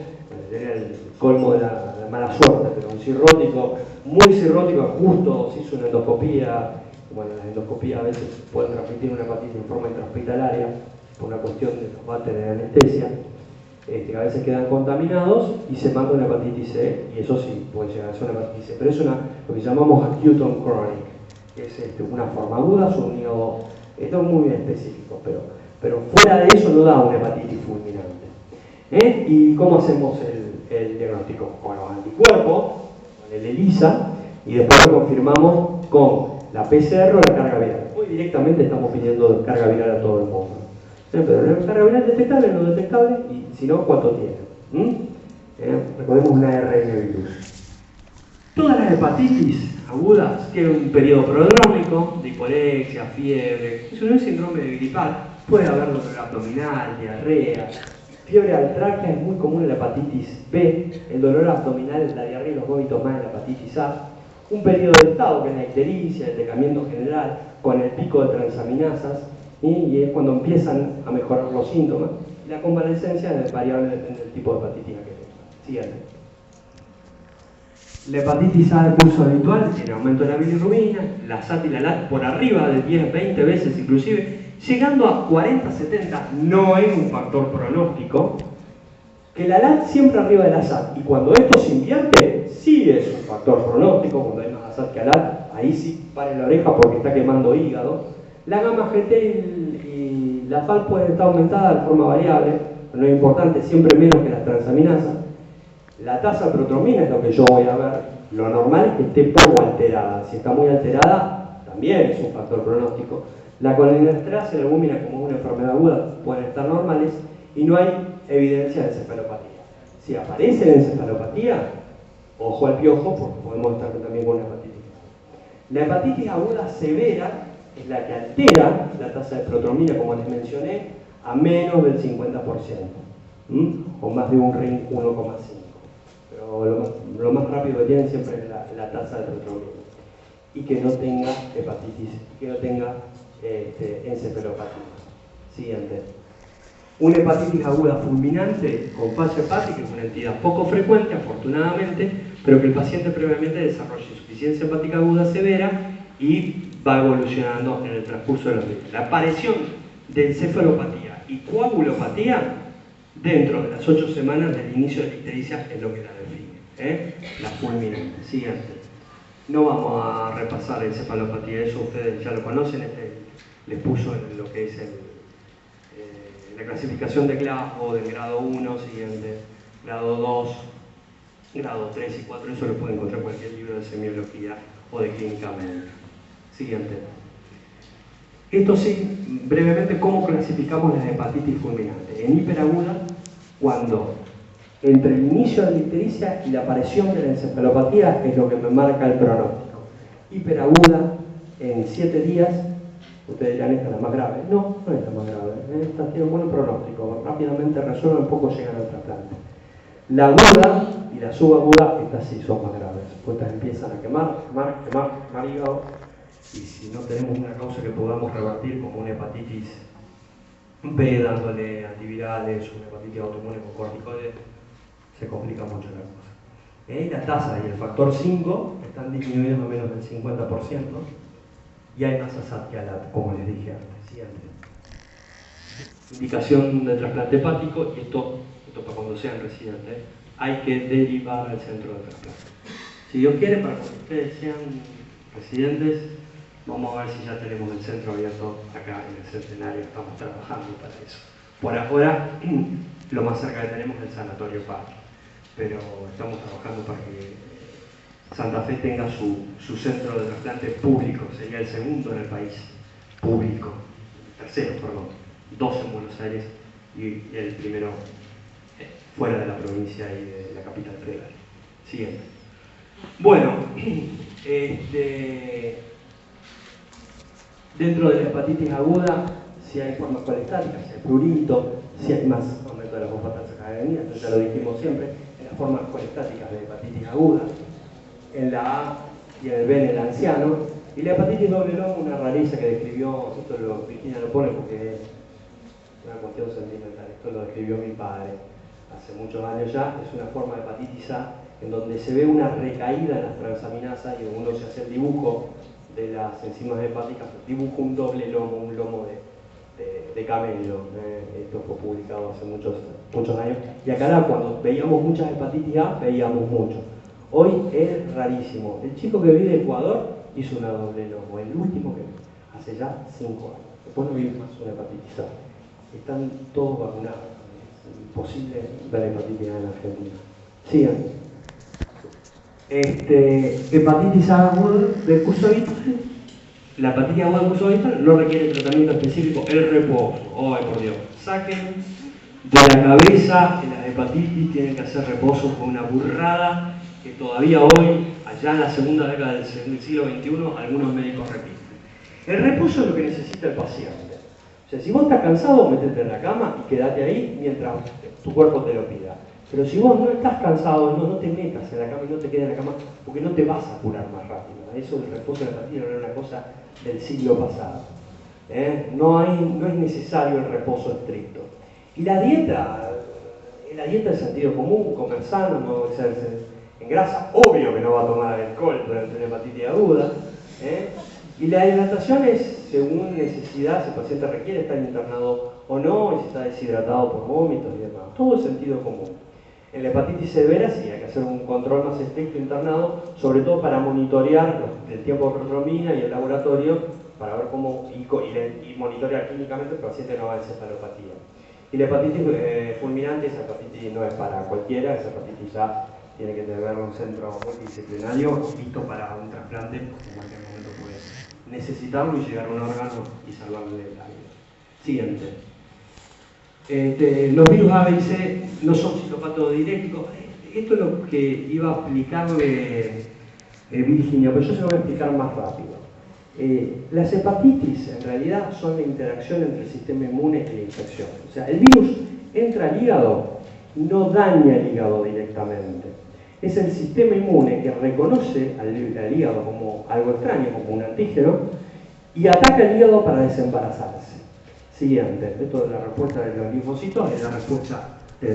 el colmo de la de mala suerte, pero un cirrótico, muy cirrótico, justo se hizo una endoscopía. Bueno, las endoscopías a veces pueden transmitir una hepatitis en forma intrahospitalaria por una cuestión de los váteres de anestesia, que a veces quedan contaminados y se manda una hepatitis C, y eso sí puede llegar a ser una hepatitis C, pero es lo que llamamos acute on chronic, que es una forma aguda sobre un hígado, esto es muy específico, pero fuera de eso no da una hepatitis fulminante. ¿Y cómo hacemos el diagnóstico? Con los anticuerpos, con el ELISA, y después lo confirmamos con la PCR o la carga viral. Hoy directamente estamos pidiendo carga viral a todo el mundo. Pero la carga viral detectable, no detectable, y si no, ¿cuánto tiene? Recordemos una ARN virus. Todas las hepatitis agudas tienen un periodo prodrómico de hiporexia, fiebre. Si no es síndrome de gripal, puede haber dolor abdominal, diarrea, fiebre altracea, es muy común en la hepatitis B, el dolor abdominal, la diarrea y los vómitos más en la hepatitis A. Un periodo de estado que es la ictericia, el decamiento general, con el pico de transaminasas, y es cuando empiezan a mejorar los síntomas. La convalescencia es variable depende del tipo de hepatitis que tenga. Siguiente. La hepatitis A de curso habitual tiene aumento de la bilirrubina, la SAT y la LAT por arriba de 10, 20 veces inclusive, llegando a 40, 70, no es un factor pronóstico. Que la LAT siempre arriba de la SAT, y cuando esto se invierte, sí es un factor pronóstico. Cuando hay más SAT que LAT, ahí sí pare la oreja porque está quemando hígado. La gamma GT y la FAL pueden estar aumentadas de forma variable, pero no es importante, siempre menos que las transaminasas. La tasa de protromina es lo que yo voy a ver. Lo normal es que esté poco alterada. Si está muy alterada, también es un factor pronóstico. La colinesterasa y la albúmina, como una enfermedad aguda, pueden estar normales y no hay evidencia de encefalopatía. Si aparece la encefalopatía, ojo al piojo, porque podemos estar también con una hepatitis. La hepatitis aguda severa es la que altera la tasa de protromina, como les mencioné, a menos del 50%, o más de un ring 1,5. Pero lo más rápido que tienen siempre es la tasa de protromina. Y que no tenga hepatitis, que no tenga encefalopatía. Siguiente. Una hepatitis aguda fulminante con fallo hepático es una entidad poco frecuente, afortunadamente, pero que el paciente previamente desarrolla insuficiencia hepática aguda severa y va evolucionando en el transcurso de los días. La aparición de encefalopatía y coagulopatía dentro de las 8 semanas del inicio de la ictericia es lo que la define. La fulminante. Siguiente. No vamos a repasar la encefalopatía, eso ustedes ya lo conocen, les puso en lo que es la clasificación de Glasgow del grado 1, siguiente, grado 2, grado 3 y 4, eso lo pueden encontrar en cualquier libro de semiología o de clínica médica. Siguiente. Esto sí, brevemente, ¿cómo clasificamos las hepatitis fulminantes? En hiperaguda, cuando entre el inicio de la ictericia y la aparición de la encefalopatía es lo que me marca el pronóstico. Hiperaguda, en 7 días, ustedes dirán, esta es la más grave. No, no es la más grave. Esta tiene un buen pronóstico, rápidamente resuelven, poco llegan al trasplante. La aguda y la subaguda, estas sí son más graves, pues estas empiezan a quemar hígado, y si no tenemos una causa que podamos revertir, como una hepatitis B dándole antivirales, una hepatitis autoinmune con corticoides, se complica mucho la cosa. La tasa y el factor 5 están disminuyendo menos del 50%, y hay más ASAT que ALAT, como les dije antes. Siguiente. Indicación de trasplante hepático, y esto para cuando sean residentes, hay que derivar al centro de trasplante. Si Dios quiere, para cuando ustedes sean residentes, vamos a ver si ya tenemos el centro abierto acá en el Centenario, estamos trabajando para eso. Por ahora, lo más cerca que tenemos es el Sanatorio Parque, pero estamos trabajando para que Santa Fe tenga su centro de trasplante público, sería el segundo en el país, público, tercero, perdón, 2 en Buenos Aires y el primero fuera de la provincia y de la capital federal. Siguiente. Bueno, dentro de la hepatitis aguda, si hay formas colestáticas, si hay prurito, si hay más aumento de la fosfatasa, esto ya lo dijimos siempre, en las formas colestáticas de hepatitis aguda, en la A y en el B en el anciano, y la hepatitis doble O, una rareza que describió, Virginia lo pone porque es una cuestión sentimental, esto lo describió mi padre. hace muchos años ya, es una forma de hepatitis A en donde se ve una recaída en las transaminasas y uno se hace el dibujo de las enzimas hepáticas, dibujo un doble lomo, un lomo de camello. Esto fue publicado hace muchos años. Y acá cuando veíamos muchas hepatitis A, veíamos mucho. Hoy es rarísimo. El chico que vive en Ecuador hizo una doble lomo, el último que hace ya 5 años. Después no vive más una hepatitis A. Están todos vacunados. Es imposible ver hepatitis A en Argentina. Sigan. Hepatitis A aguda del curso habitual. La hepatitis aguda del curso habitual no requiere tratamiento específico, el reposo. ¡Ay, por Dios! Saquen de la cabeza que las hepatitis tienen que hacer reposo por una burrada que todavía hoy, allá en la segunda década del siglo XXI, algunos médicos repiten. El reposo es lo que necesita el paciente. O sea, si vos estás cansado, metete en la cama y quédate ahí mientras tu cuerpo te lo pida. Pero si vos no estás cansado, no te metas en la cama y no te quedes en la cama, porque no te vas a curar más rápido. Eso del reposo de la hepatitis no era una cosa del siglo pasado. No es necesario el reposo estricto. Y la dieta es sentido común, comer sano, no excederse en grasa. Obvio que no va a tomar alcohol durante una hepatitis aguda. Y la hidratación es según necesidad, si el paciente requiere estar internado o no, y si está deshidratado por vómitos y demás. Todo es sentido común. En la hepatitis severa sí hay que hacer un control más estricto internado, sobre todo para monitorear el tiempo de protrombina y el laboratorio, para ver cómo, y monitorear clínicamente que el paciente no va a encefalopatía. Y la hepatitis fulminante, esa hepatitis no es para cualquiera, esa hepatitis ya tiene que tener un centro multidisciplinario listo para un trasplante, porque en cualquier momento puede necesitarlo y llegar a un órgano y salvarle la vida. Siguiente. Los virus A, B y C no son citopatodiréticos. Esto es lo que iba a explicarle Virginia, pero yo se lo voy a explicar más rápido. Las hepatitis en realidad son la interacción entre el sistema inmune y la infección. O sea, el virus entra al hígado, no daña el hígado directamente. Es el sistema inmune que reconoce al hígado como algo extraño, como un antígeno, y ataca el hígado para desembarazarse. Siguiente, esto es la respuesta de los linfocitos, es la respuesta,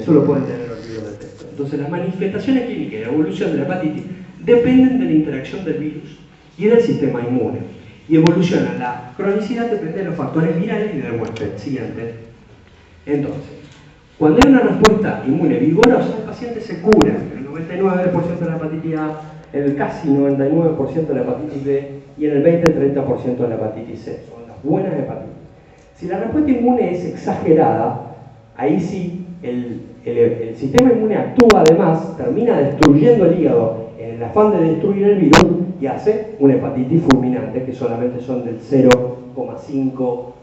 solo pueden tener los libros de texto. Entonces las manifestaciones clínicas y la evolución de la hepatitis dependen de la interacción del virus y del sistema inmune. Y evoluciona la cronicidad depende de los factores virales y del huésped. Siguiente. Entonces, cuando hay una respuesta inmune vigorosa, el paciente se cura. El 99% de la hepatitis A, el casi 99% de la hepatitis B y en el 20-30% de la hepatitis C. Son las buenas hepatitis. Si la respuesta inmune es exagerada, ahí sí el sistema inmune actúa además, termina destruyendo el hígado en el afán de destruir el virus y hace una hepatitis fulminante, que solamente son del 0,5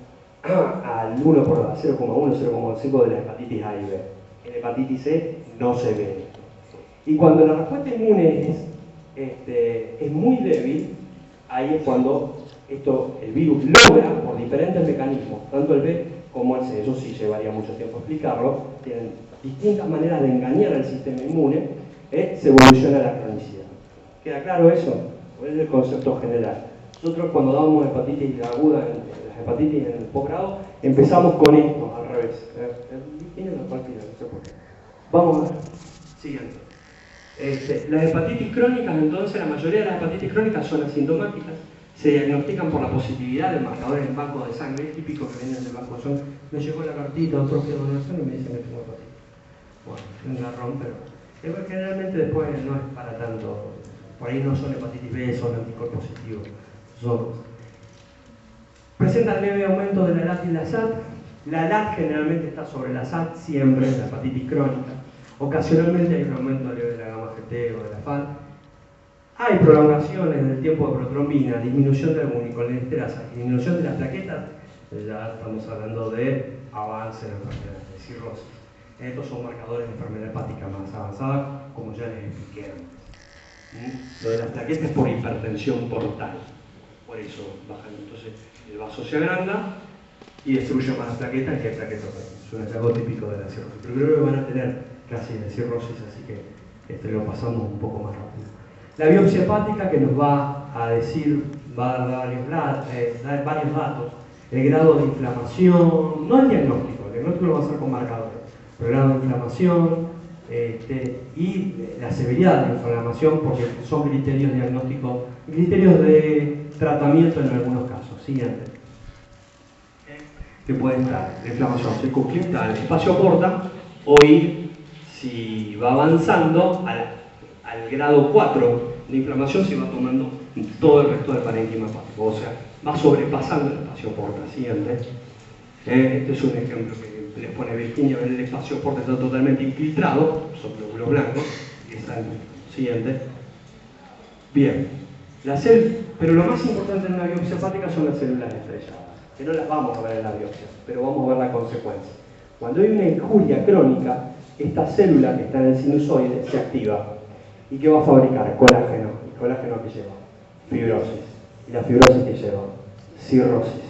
al 1 por 0,1, 0,5 de la hepatitis A y B. En hepatitis C no se ve. Y cuando la respuesta inmune es muy débil, ahí es cuando el virus logra, por diferentes mecanismos, tanto el B como el C, eso sí llevaría mucho tiempo explicarlo, tienen distintas maneras de engañar al sistema inmune, se evoluciona la cronicidad. ¿Queda claro eso? Es el concepto general. Nosotros cuando damos hepatitis aguda, las hepatitis en el posgrado, empezamos con esto, al revés. Tiene la partida, no sé por qué. Vamos a ver. Siguiente. Las hepatitis crónicas, entonces, la mayoría de las hepatitis crónicas son asintomáticas. Se diagnostican por la positividad de marcadores en banco de sangre, es típico que vienen del banco de sangre. Me llegó la cartita de propia donación y me dicen que tengo hepatitis. Bueno, es un garrón, pero generalmente después no es para tanto. Por ahí no son hepatitis B, son anticuerpos positivos. Presentan leve aumento de la LAT y la SAT. La LAT generalmente está sobre la SAT, siempre en la hepatitis crónica. Ocasionalmente hay un aumento leve de la gamma GT o de la FAT. Hay prolongaciones del tiempo de protrombina, disminución de la glicolensterasa, disminución de las plaquetas. Ya estamos hablando de avance en la enfermedad de cirrosis. Estos son marcadores de enfermedad hepática más avanzada, como ya les expliqué antes. Lo de las plaquetas es por hipertensión portal, por eso bajan. Entonces el vaso se agranda y destruye más las plaquetas que hay plaquetas. Es un hallazgo típico de la cirrosis. Pero creo que van a tener casi de cirrosis, así que lo pasamos un poco más rápido. La biopsia hepática que nos va a decir, va a dar varios datos, el grado de inflamación, no el diagnóstico lo va a hacer con marcadores, el grado de inflamación y la severidad de la inflamación, porque son criterios diagnósticos, criterios de tratamiento en algunos casos. Siguiente. Que puede estar la inflamación circunscripta al espacio porta o ir, si va avanzando, al grado 4 de inflamación, se va tomando todo el resto del parénquima hepático, o sea, va sobrepasando el espacio porta. Siguiente. Este es un ejemplo que les pone Virginia, el espacio porta está totalmente infiltrado, son glóbulos blancos, y está el siguiente. Bien, pero lo más importante en una biopsia hepática son las células estrelladas, que no las vamos a ver en la biopsia, pero vamos a ver la consecuencia. Cuando hay una injuria crónica, esta célula que está en el sinusoide se activa. ¿Y qué va a fabricar? Colágeno. ¿Y colágeno qué lleva? Fibrosis. ¿Y la fibrosis qué lleva? Cirrosis.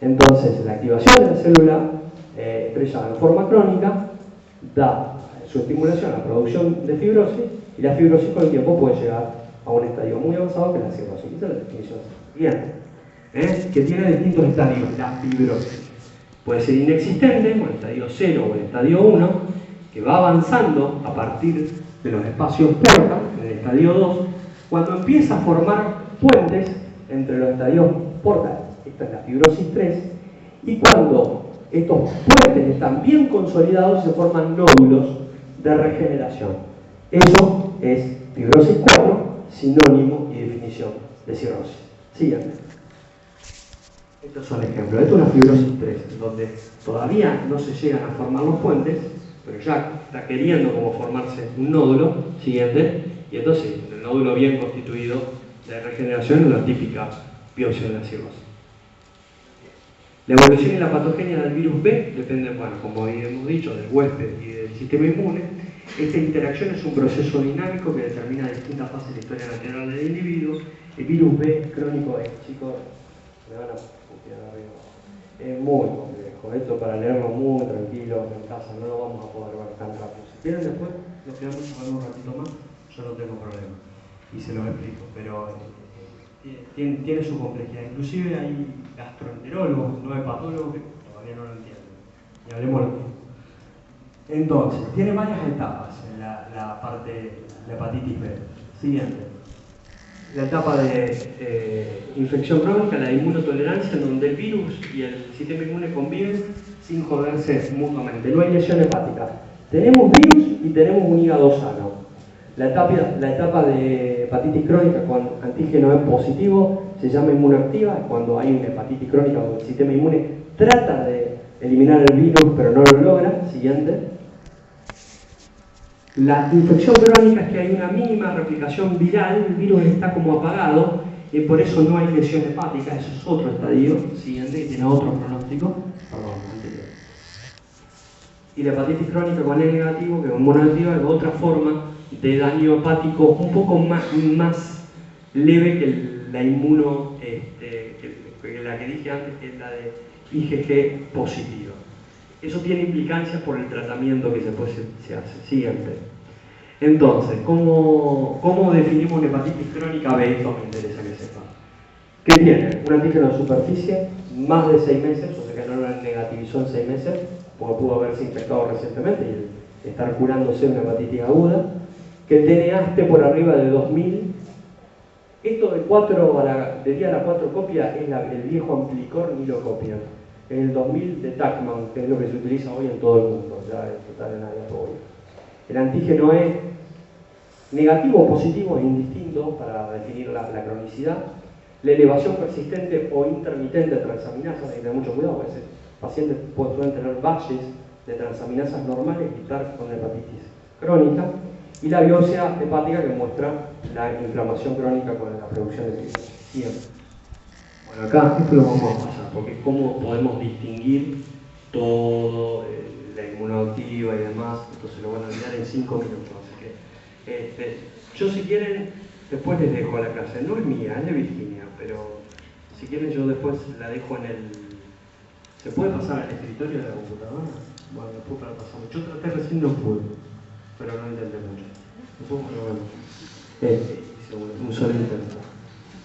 Entonces, la activación de la célula estrellada en forma crónica da su estimulación a la producción de fibrosis, y la fibrosis con el tiempo puede llegar a un estadio muy avanzado que es la cirrosis. Esa es la definición. Bien. Que tiene distintos estadios la fibrosis. Puede ser inexistente, o el estadio 0 o el estadio 1, que va avanzando a partir de los espacios porta, en el estadio 2, cuando empieza a formar puentes entre los estadios porta, esta es la fibrosis 3, y cuando estos puentes están bien consolidados se forman nódulos de regeneración. Eso es fibrosis 4, sinónimo y definición de cirrosis. Siguiente. Estos son ejemplos. Esto es una fibrosis 3, donde todavía no se llegan a formar los puentes, pero ya está queriendo como formarse un nódulo. Siguiente. Y entonces, el nódulo bien constituido de regeneración es la típica biopsia de la cirrosis. La evolución y la patogenia del virus B depende, bueno, como habíamos dicho, del huésped y del sistema inmune. Esta interacción es un proceso dinámico que determina distintas fases de la historia natural del individuo. El virus B crónico es, chicos, me van a putear arriba. Es muy complejo. Esto para leerlo muy tranquilo en casa, no lo vamos a poder ver tan rápido. Si quieren después, nos quedamos hablando un ratito más, yo no tengo problema. Y se los explico, pero tiene su complejidad. Inclusive hay gastroenterólogos, no hepatólogos, que todavía no lo entienden. Y hablemos lo mismo. Entonces, tiene varias etapas en la parte, la hepatitis B. Siguiente. La etapa de infección crónica, la de inmunotolerancia, en donde el virus y el sistema inmune conviven sin joderse mutuamente. No hay lesión hepática. Tenemos virus y tenemos un hígado sano. La etapa de hepatitis crónica con antígeno E positivo se llama inmunoactiva, cuando hay una hepatitis crónica donde el sistema inmune trata de eliminar el virus pero no lo logra. Siguiente. La infección crónica es que hay una mínima replicación viral, el virus está como apagado y por eso no hay lesión hepática. Eso es otro estadio. Siguiente, que tiene otro pronóstico. Perdón, anterior. Y la hepatitis crónica con E negativo, que es monoactiva, es otra forma de daño hepático un poco más leve que la inmuno, que la que dije antes, que es la de IgG positiva. Eso tiene implicancias por el tratamiento que se hace. Siguiente. Entonces, ¿cómo definimos una hepatitis crónica B? Esto me interesa que sepa. ¿Qué tiene? Un antígeno de superficie, más de 6 meses, o sea que no lo negativizó en 6 meses, porque pudo haberse infectado recientemente y estar curándose una hepatitis aguda. Que el DNA esté por arriba de 2000. Esto de 10 a la 4 copia es el viejo Amplicor, ni lo copian. Es el 2000 de Tacman, que es lo que se utiliza hoy en todo el mundo, ya en total en área hoy. El antígeno E negativo o positivo es indistinto para definir la cronicidad. La elevación persistente o intermitente de transaminasas, hay que tener mucho cuidado, porque pacientes pueden tener valles de transaminasas normales y estar con hepatitis crónica. Y la biopsia hepática que muestra la inflamación crónica con la producción de triglicéridos. Bueno, acá esto lo vamos a pasar, porque cómo podemos distinguir todo, la inmunoactiva y demás, esto se lo van a olvidar en 5 minutos. Así que, yo si quieren, después les dejo la clase, no es mía, es de Virginia, pero si quieren yo después la dejo en el... ¿Se puede pasar al escritorio de la computadora? Bueno, después para pasar. Yo traté recién, no pude, pero no intenté mucho. Después lo vemos. Un solo intento.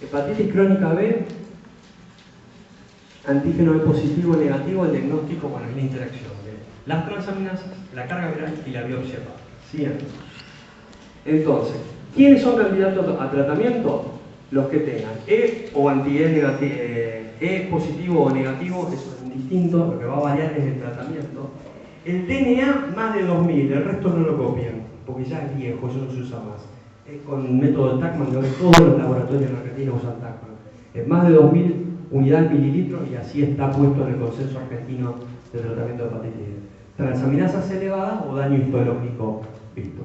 Hepatitis crónica B, antígeno E positivo o negativo, el diagnóstico, bueno, es la interacción las transaminasas, la carga viral y la biopsia hepática. Siguiente. Entonces, ¿quiénes son candidatos a tratamiento? Los que tengan E o anti-E negativo, E positivo o negativo, eso es distinto, lo que va a variar es el tratamiento. El DNA más de 2000, el resto no lo copian, porque ya es viejo, eso no se usa más. Es con el método de Tacman, que todos los laboratorios en Argentina usan Tacman. Es más de 2000 unidades mililitros y así está puesto en el consenso argentino de tratamiento de hepatitis B. Transaminasas elevadas o daño histológico visto.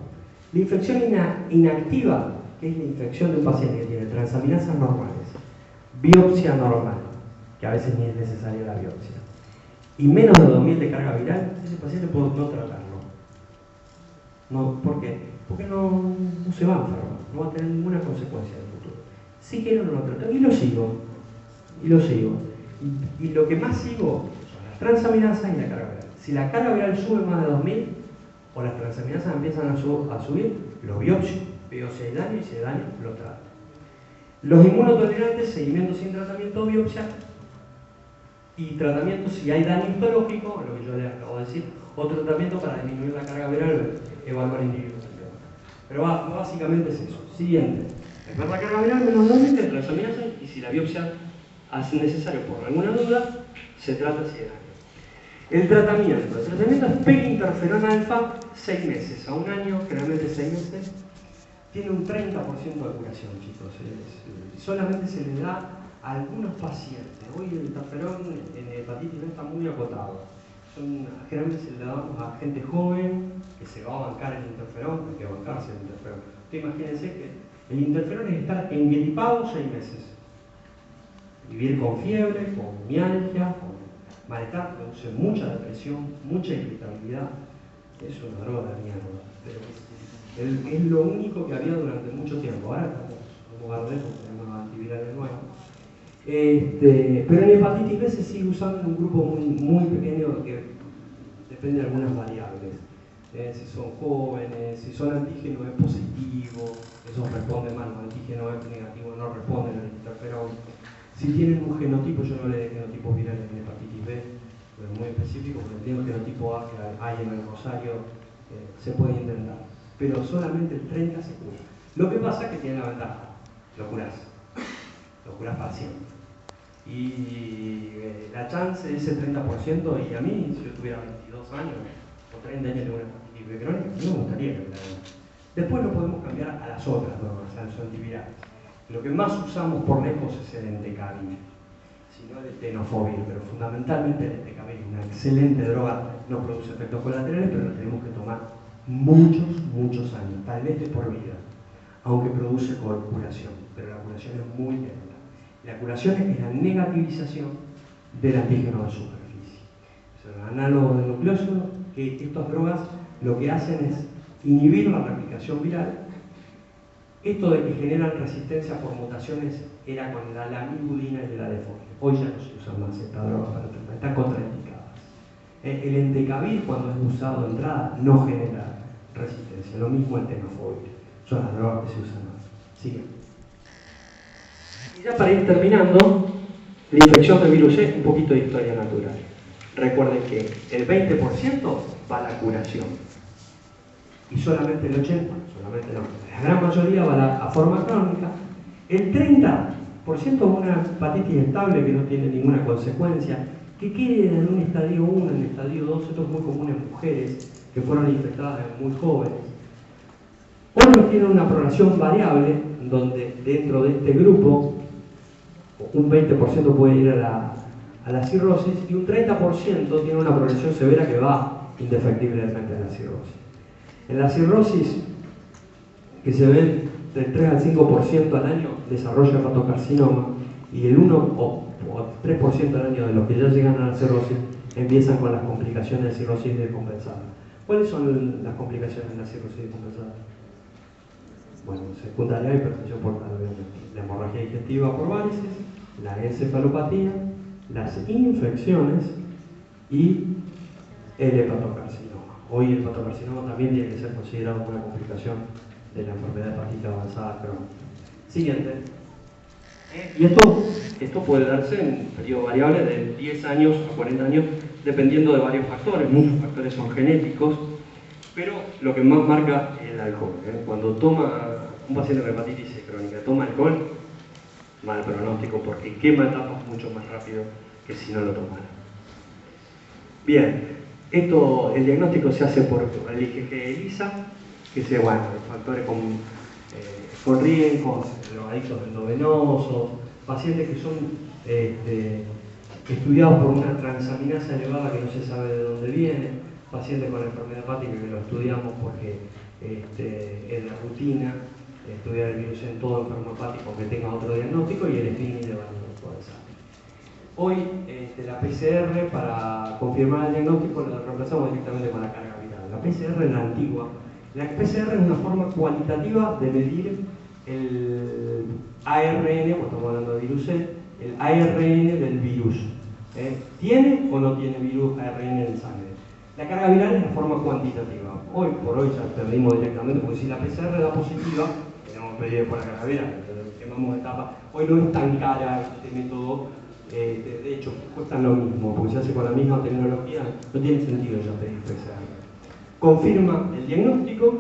La infección inactiva, que es la infección de un paciente que tiene transaminasas normales, biopsia normal, que a veces ni es necesaria la biopsia, y menos de 2000 de carga viral, ese paciente puede no tratarlo. No, ¿por qué? Porque no se va a enfermar, no va a tener ninguna consecuencia en el futuro. Si quiero no lo trato y lo sigo. Y lo que más sigo son las transaminasas y la carga viral. Si la carga viral sube más de 2000 o las transaminasas empiezan a subir, lo biopsio, veo si hay daño y si hay daño lo trato. Los inmunotolerantes, seguimiento sin tratamiento, biopsia y tratamiento si hay daño histológico, lo que yo les acabo de decir, o tratamiento para disminuir la carga viral, evaluar individuos. Pero básicamente es eso. Siguiente. Es la carga viral menos 2000, transaminasas y si la biopsia hace necesario por alguna duda, se trata si hay daño. El tratamiento es PEG-interferona alfa 6 meses a un año, generalmente 6 meses. Tiene un 30% de curación, chicos. Solamente se le da a algunos pacientes. Hoy el interferón en hepatitis B está muy acotado. Generalmente se le damos a gente joven que se va a bancar el interferón, hay que bancarse el interferón. Entonces, imagínense que el interferón es estar engripado 6 meses. Vivir con fiebre, con mialgia, con malestar, produce mucha depresión, mucha irritabilidad. Es una droga de mierda, pero es lo único que había durante mucho tiempo. Ahora estamos bombardeo, tenemos antivirales nuevos. Pero en hepatitis B se sigue usando en un grupo muy pequeño que depende de algunas variables. Si son jóvenes, si son antígenos E positivo, eso responde mal, los antígenos E negativo no responden al interferón. Si tienen un genotipo, yo no le de genotipos virales en hepatitis B, pero muy específico, porque entiendo genotipo A que hay en el Rosario, se puede intentar. Pero solamente el 30 se cura. Lo que pasa es que tiene la ventaja, lo curás para siempre. Y la chance de ese 30%, y a mí, si yo tuviera 22 años o 30 años de una hepatitis B crónica, no me gustaría que me la den. Después lo podemos cambiar a las otras drogas, a los antivirales. Lo que más usamos por lejos es el entecavir, sino el tenofovir, pero fundamentalmente el entecavir es una excelente droga, no produce efectos colaterales, pero la tenemos que tomar muchos años, tal vez de por vida, aunque produce curación, pero la curación es muy lenta. La curación es la negativización del antígeno de superficie. Son análogos del nucleósido, que estas drogas lo que hacen es inhibir la replicación viral. Esto de que generan resistencia por mutaciones era con la lamivudina y la deformina. Hoy ya no se usan más estas drogas para tratar, están contraindicadas. El entecavir, cuando es usado de entrada, no genera resistencia. Lo mismo el tenofovir. Son las drogas que se usan más. Sigue. Y ya para ir terminando, la infección de virus C, un poquito de historia natural. Recuerden que el 20% va a la curación. Y solamente el 80%, solamente no, la gran mayoría va a forma crónica. El 30% es una hepatitis estable que no tiene ninguna consecuencia, que queda en un estadio 1, en el estadio 2, esto es muy común en mujeres que fueron infectadas muy jóvenes. Otros tienen una progresión variable, donde dentro de este grupo un 20% puede ir a la cirrosis y un 30% tiene una progresión severa que va indefectiblemente a la cirrosis. En la cirrosis, que se ve del 3 al 5% al año, desarrolla hepatocarcinoma y el 1 o 3% al año de los que ya llegan a la cirrosis empiezan con las complicaciones de cirrosis descompensada. ¿Cuáles son las complicaciones de la cirrosis descompensada? Bueno, secundaria, hipertensión portal, la hemorragia digestiva por varices, la encefalopatía, las infecciones y el hepatocarcinoma. Hoy el hepatocarcinoma también tiene que ser considerado una complicación de la enfermedad hepática avanzada crónica. Siguiente. Y esto puede darse en periodo variable de 10 años a 40 años dependiendo de varios factores, muchos factores son genéticos, pero lo que más marca es el alcohol. Cuando toma un paciente con hepatitis C crónica, toma alcohol, mal pronóstico porque quema etapas mucho más rápido que si no lo tomara. Bien, el diagnóstico se hace por el IgG ELISA, que se, bueno, los factores con riesgos, los adictos endovenosos, pacientes que son estudiados por una transaminasa elevada que no se sabe de dónde viene, pacientes con enfermedad hepática que lo estudiamos porque es la rutina, estudiar el virus en todo enfermo hepático que tenga otro diagnóstico y el screening de valor de sangre. Hoy la PCR para confirmar el diagnóstico lo reemplazamos directamente con la carga viral. La PCR es la antigua. La PCR es una forma cualitativa de medir el ARN, cuando estamos hablando de virus C, el ARN del virus. ¿Tiene o no tiene virus ARN en sangre? La carga viral es la forma cuantitativa. Hoy por hoy ya perdimos directamente, porque si la PCR da positiva, tenemos que pedir por la carga viral, quemamos etapa. Hoy no es tan cara este método, de hecho cuestan lo mismo, porque se hace con la misma tecnología, no tiene sentido ya pedir PCR. Confirma el diagnóstico,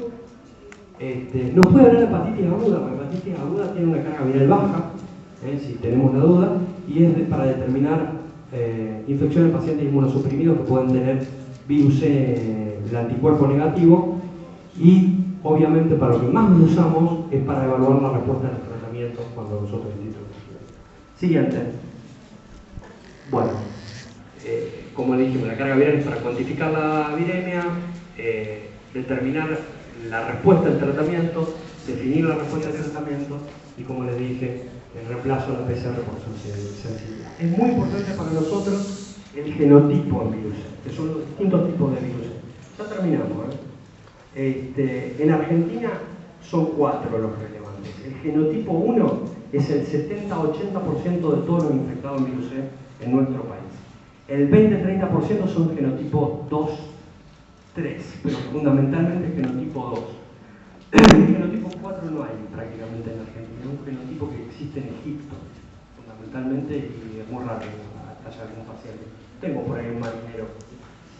nos puede hablar de hepatitis aguda, porque la hepatitis aguda tiene una carga viral baja, si tenemos la duda, y es para determinar infecciones en pacientes inmunosuprimidos que pueden tener virus C, el anticuerpo negativo, y obviamente para lo que más lo usamos es para evaluar la respuesta de los tratamientos cuando nosotros instituimos. Siguiente. Bueno, como le dijimos, la carga viral es para cuantificar la viremia, determinar la respuesta del tratamiento, definir la respuesta del tratamiento y, como les dije, el reemplazo de la PCR por sensibilidad. Es muy importante para nosotros el genotipo en virus, que son los distintos tipos de virus. Ya terminamos. En Argentina son 4 los relevantes. El genotipo 1 es el 70-80% de todos los infectados en virus C en nuestro país. El 20-30% son genotipo 2, 3, pero fundamentalmente genotipo 2. El genotipo 4 no hay prácticamente en Argentina, es un genotipo que existe en Egipto, fundamentalmente, y es muy raro que haya algún paciente. Tengo por ahí un marinero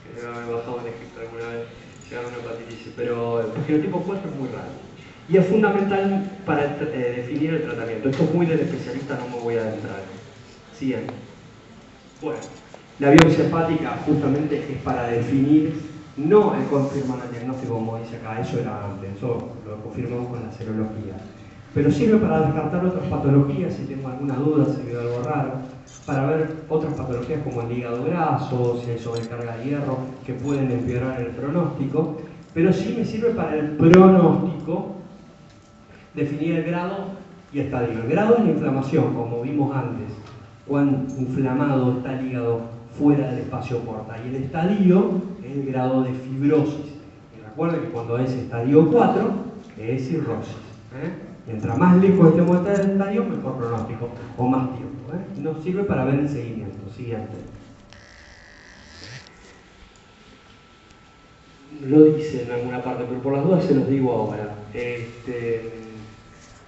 que debe haber bajado en Egipto alguna vez, llegando a una hepatitis, pero el genotipo 4 es muy raro. Y es fundamental para definir el tratamiento. Esto es muy del especialista, no me voy a adentrar. Siguiente. Bueno, la biopsia hepática justamente es para definir, no el confirmar el diagnóstico como dice acá, eso era antes, eso lo confirmamos con la serología. Pero sirve para descartar otras patologías, si tengo alguna duda, si veo algo raro, para ver otras patologías como el hígado graso, si hay sobrecarga de hierro, que pueden empeorar el pronóstico, pero sí me sirve para el pronóstico definir el grado y estadio. El grado es la inflamación, como vimos antes, cuán inflamado está el hígado fuera del espacio porta, y el estadio es el grado de fibrosis. Y recuerden que cuando es estadio 4 es cirrosis. Mientras más lejos estemos del estadio, mejor pronóstico, o más tiempo. Nos sirve para ver el seguimiento. Siguiente. Lo dice en alguna parte, pero por las dudas se los digo ahora.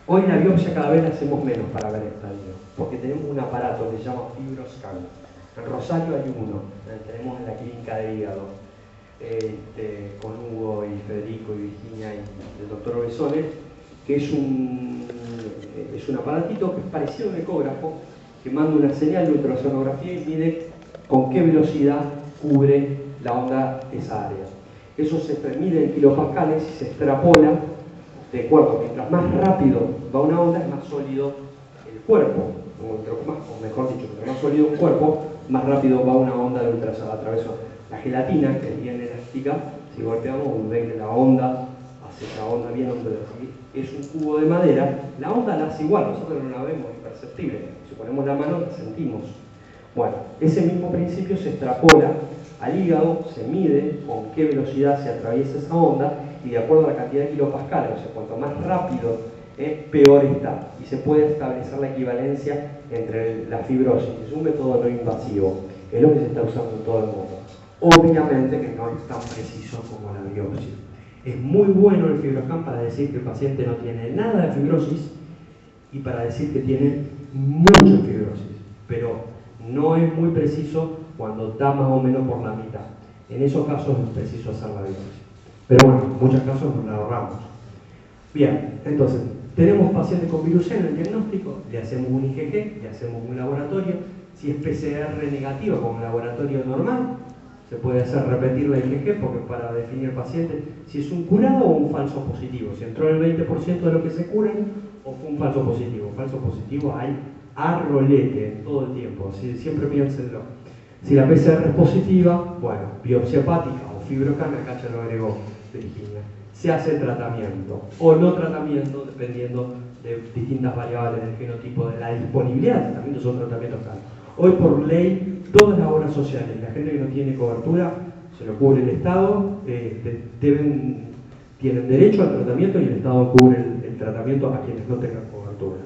Hoy la biopsia cada vez la hacemos menos para ver estadio, porque tenemos un aparato que se llama FibroScan. En Rosario hay uno, tenemos en la clínica de hígado, con Hugo y Federico y Virginia y el doctor Obesones, que es un aparatito que es parecido a un ecógrafo, que manda una señal de ultrasonografía y mide con qué velocidad cubre la onda esa área. Eso se mide en kilopascales y se extrapola de cuerpo. Mientras más rápido va una onda, es más sólido el cuerpo, o mejor dicho, mientras más sólido un cuerpo, más rápido va una onda de ultrasonido. Atravesó la gelatina, que es bien elástica, si golpeamos, ven que la onda hace esa onda bien ondulada. Es un cubo de madera, la onda la hace igual, nosotros no la vemos, es imperceptible. Si ponemos la mano, la sentimos. Bueno, ese mismo principio se extrapola al hígado, se mide con qué velocidad se atraviesa esa onda y de acuerdo a la cantidad de kilopascales, o sea, cuanto más rápido peor está, y se puede establecer la equivalencia entre la fibrosis. Es un método no invasivo, es lo que se está usando en todo el mundo. Obviamente que no es tan preciso como la biopsia. Es muy bueno el FibroScan para decir que el paciente no tiene nada de fibrosis y para decir que tiene mucha fibrosis, pero No es muy preciso cuando da más o menos por la mitad. En esos casos es preciso hacer la biopsia. Pero bueno, en muchos casos nos la ahorramos. Bien, entonces, tenemos pacientes con virus C en el diagnóstico, le hacemos un IgG, le hacemos un laboratorio. Si es PCR negativa con un laboratorio normal, se puede hacer repetir la IgG porque para definir el paciente si es un curado o un falso positivo, si entró el 20% de lo que se curan o fue un falso positivo. Falso positivo hay a rolete todo el tiempo, así, siempre piénsenlo. Si la PCR es positiva, bueno, biopsia hepática o fibroscan, acá ya lo agregó Virginia. Se hace tratamiento o no tratamiento dependiendo de distintas variables del genotipo, de la disponibilidad de tratamientos, son tratamientos caros. Hoy por ley, todas las obras sociales, la gente que no tiene cobertura, se lo cubre el Estado, tienen derecho al tratamiento y el Estado cubre el tratamiento a quienes no tengan cobertura.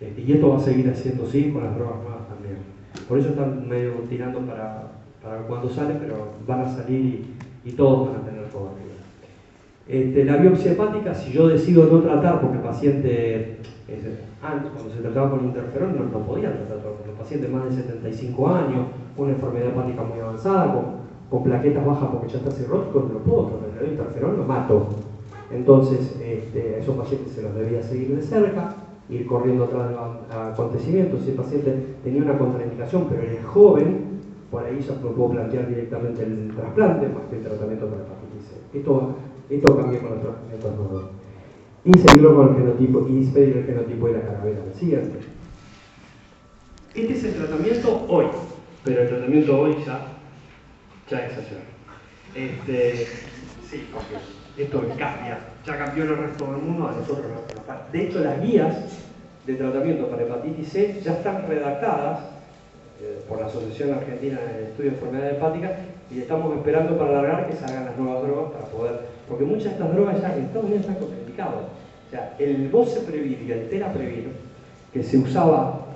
Y esto va a seguir haciendo así con las drogas nuevas también. Por eso están medio tirando para cuando salen, pero van a salir y todos van a tener cobertura. La biopsia hepática, si yo decido no tratar porque el paciente, antes cuando se trataba con interferón no podía tratar, porque el paciente más de 75 años, una enfermedad hepática muy avanzada, con plaquetas bajas porque ya está cirrótico, no lo puedo tratar, le doy interferón, lo mato. Entonces, a esos pacientes se los debía seguir de cerca, ir corriendo atrás de los acontecimientos. Si el paciente tenía una contraindicación, pero era joven, por ahí ya puedo plantear directamente el trasplante más que el tratamiento para hepatitis C. Esto cambia con los tratamientos nuevos. Y seguirlo con el genotipo, y pedir el genotipo y la caravera. El siguiente. Este es el tratamiento hoy, pero el tratamiento hoy ya es ayer. Sí, okay. Esto cambia, ya cambió el resto del mundo, a nosotros nos falta. De hecho, las guías de tratamiento para hepatitis C ya están redactadas por la Asociación Argentina de Estudio de Enfermedades Hepáticas y estamos esperando para alargar que salgan las nuevas drogas para poder, porque muchas de estas drogas ya en Estados Unidos están contraindicadas. O sea, el Boceprevir y el Telaprevir, que se empezó a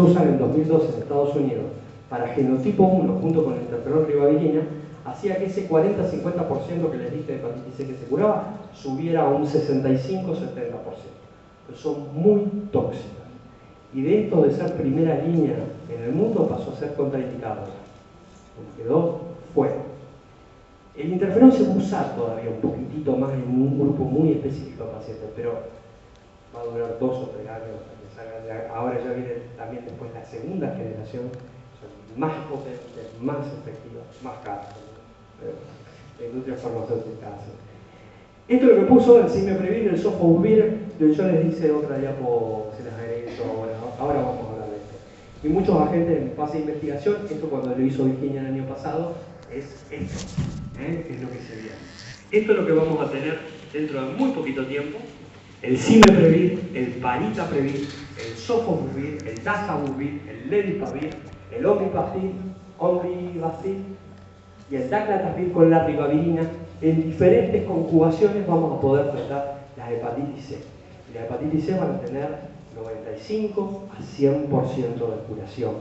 usar en 2012 en Estados Unidos para genotipo 1 junto con el interferón ribavirina, hacía que ese 40-50% que les dije de hepatitis C que se curaba subiera a un 65-70%. Pues son muy tóxicas. Y de esto de ser primera línea en el mundo pasó a ser contraindicado. Quedó fuera. El interferón se va a usar todavía un poquitito más en un grupo muy específico de pacientes, pero va a durar 2 o 3 años hasta que salga. Ahora ya viene también después la segunda generación, son más potentes, más efectivas, más caras. Pero la industria farmacéutica hace. Esto es lo que puso el Cimeprevir, el Sofosbuvir, yo les hice otra diapo, se las agregué yo ahora vamos a hablar de esto. Y muchos agentes en fase de investigación, esto cuando lo hizo Virginia el año pasado, es esto, es lo que se viene. Esto es lo que vamos a tener dentro de muy poquito tiempo, el Cimeprevir, el Paritaprevir, el Sofosbuvir, el Dazabuvir, el Ledipavir, el Omipavir y el Daclatasvir con la ribavirina. En diferentes conjugaciones vamos a poder tratar las hepatitis C. Y las hepatitis C van a tener 95 a 100% de curación,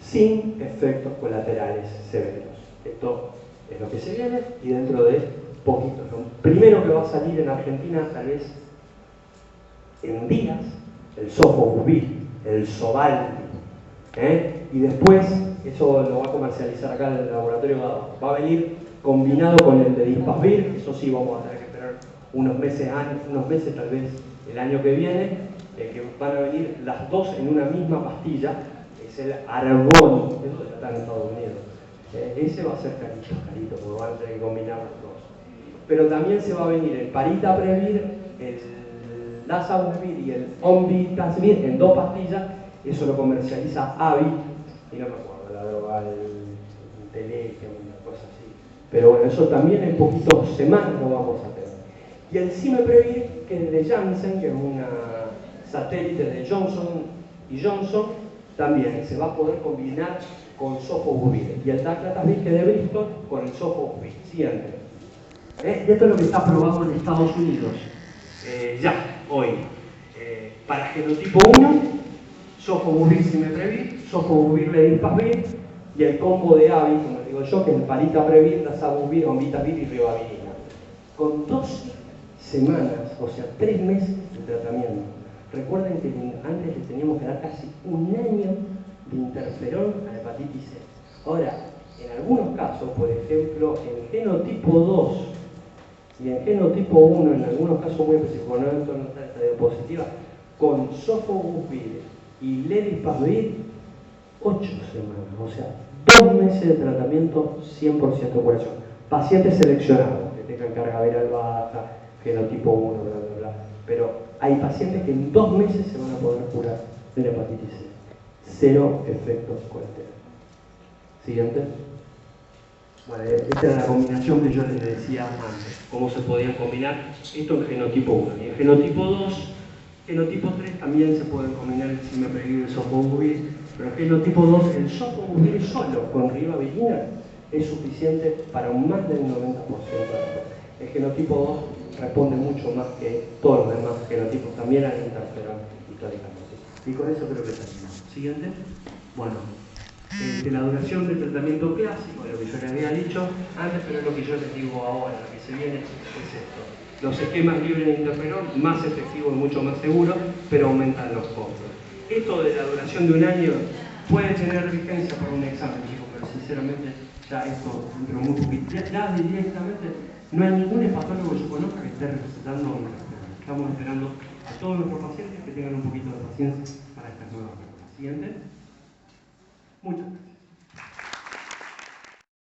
sin efectos colaterales severos. Esto es lo que se viene y dentro de poquito. Lo primero que va a salir en Argentina, tal vez en días, el Sofosbuvir, el Sovaldi. Y después, eso lo va a comercializar acá en el laboratorio, va a venir combinado con el de Dispasvir, eso sí vamos a tener que esperar unos meses tal vez el año que viene, que van a venir las dos en una misma pastilla, es el Arboni, eso ya está en Estados Unidos. Ese va a ser carito, porque van a tener que combinar los dos. Pero también se va a venir el Paritaprevir, el Dazabuvir y el Ombitasvir en 2 pastillas, eso lo comercializa AVI, y no me acuerdo la droga, el Teleque, una cosa así. Pero bueno, eso también en poquitos semanas lo vamos a tener. Y el Cimeprevir, que es de Janssen, que es una satélite de Johnson & Johnson, también se va a poder combinar con Sofosbuvir. Y el Daclatasvir, que es de Bristol, con el Sofosbuvir. Siguiente. Esto es lo que está aprobado en Estados Unidos. Hoy. Para genotipo 1, Sofosbuvir, Cimeprevir, Sofosbuvir, Ledipasvir, y el combo de AVI, como digo yo, que es el Paritaprevir, Dazabuvir, Ombitasvir y ribavirina. Con 2 semanas, o sea, 3 meses de tratamiento. Recuerden que antes les teníamos que dar casi un año de interferón a la hepatitis C. Ahora, en algunos casos, por ejemplo, en genotipo 2 y en genotipo 1, en algunos casos muy específicos, no en torno a esta diapositiva, con sofosbuvir y lerispavid, 8 semanas, o sea, 2 meses de tratamiento, 100% de curación. Pacientes seleccionados, que tengan carga viral baja, genotipo 1, bla, bla, bla. Pero hay pacientes que en 2 meses se van a poder curar de la hepatitis C. 0 efectos colaterales. Siguiente. Bueno, esta era la combinación que yo les decía antes, cómo se podían combinar esto en genotipo 1. Y en genotipo 2, genotipo 3 también se pueden combinar el cimeprevir y el sofosbuvir, pero en genotipo 2 el sofosbuvir solo con ribavirina es suficiente para un más del 90% de la. El genotipo 2 responde mucho más que todos los demás genotipos, también al interferón históricamente. Y con eso creo que terminamos. Siguiente. Bueno. La duración del tratamiento clásico, lo que yo les había dicho antes, pero es lo que yo les digo ahora, lo que se viene es esto. Los esquemas libres de interferón, más efectivos y mucho más seguros, pero aumentan los costos. Esto de la duración de un año puede tener vigencia para un examen, chicos, pero sinceramente ya esto, dentro de muy poquito, ya directamente no hay ningún hepatólogo que yo conozca que esté recetando un interferón. Estamos esperando a todos nuestros pacientes que tengan un poquito de paciencia para estas nuevas reglas. Siguiente. Muchas gracias.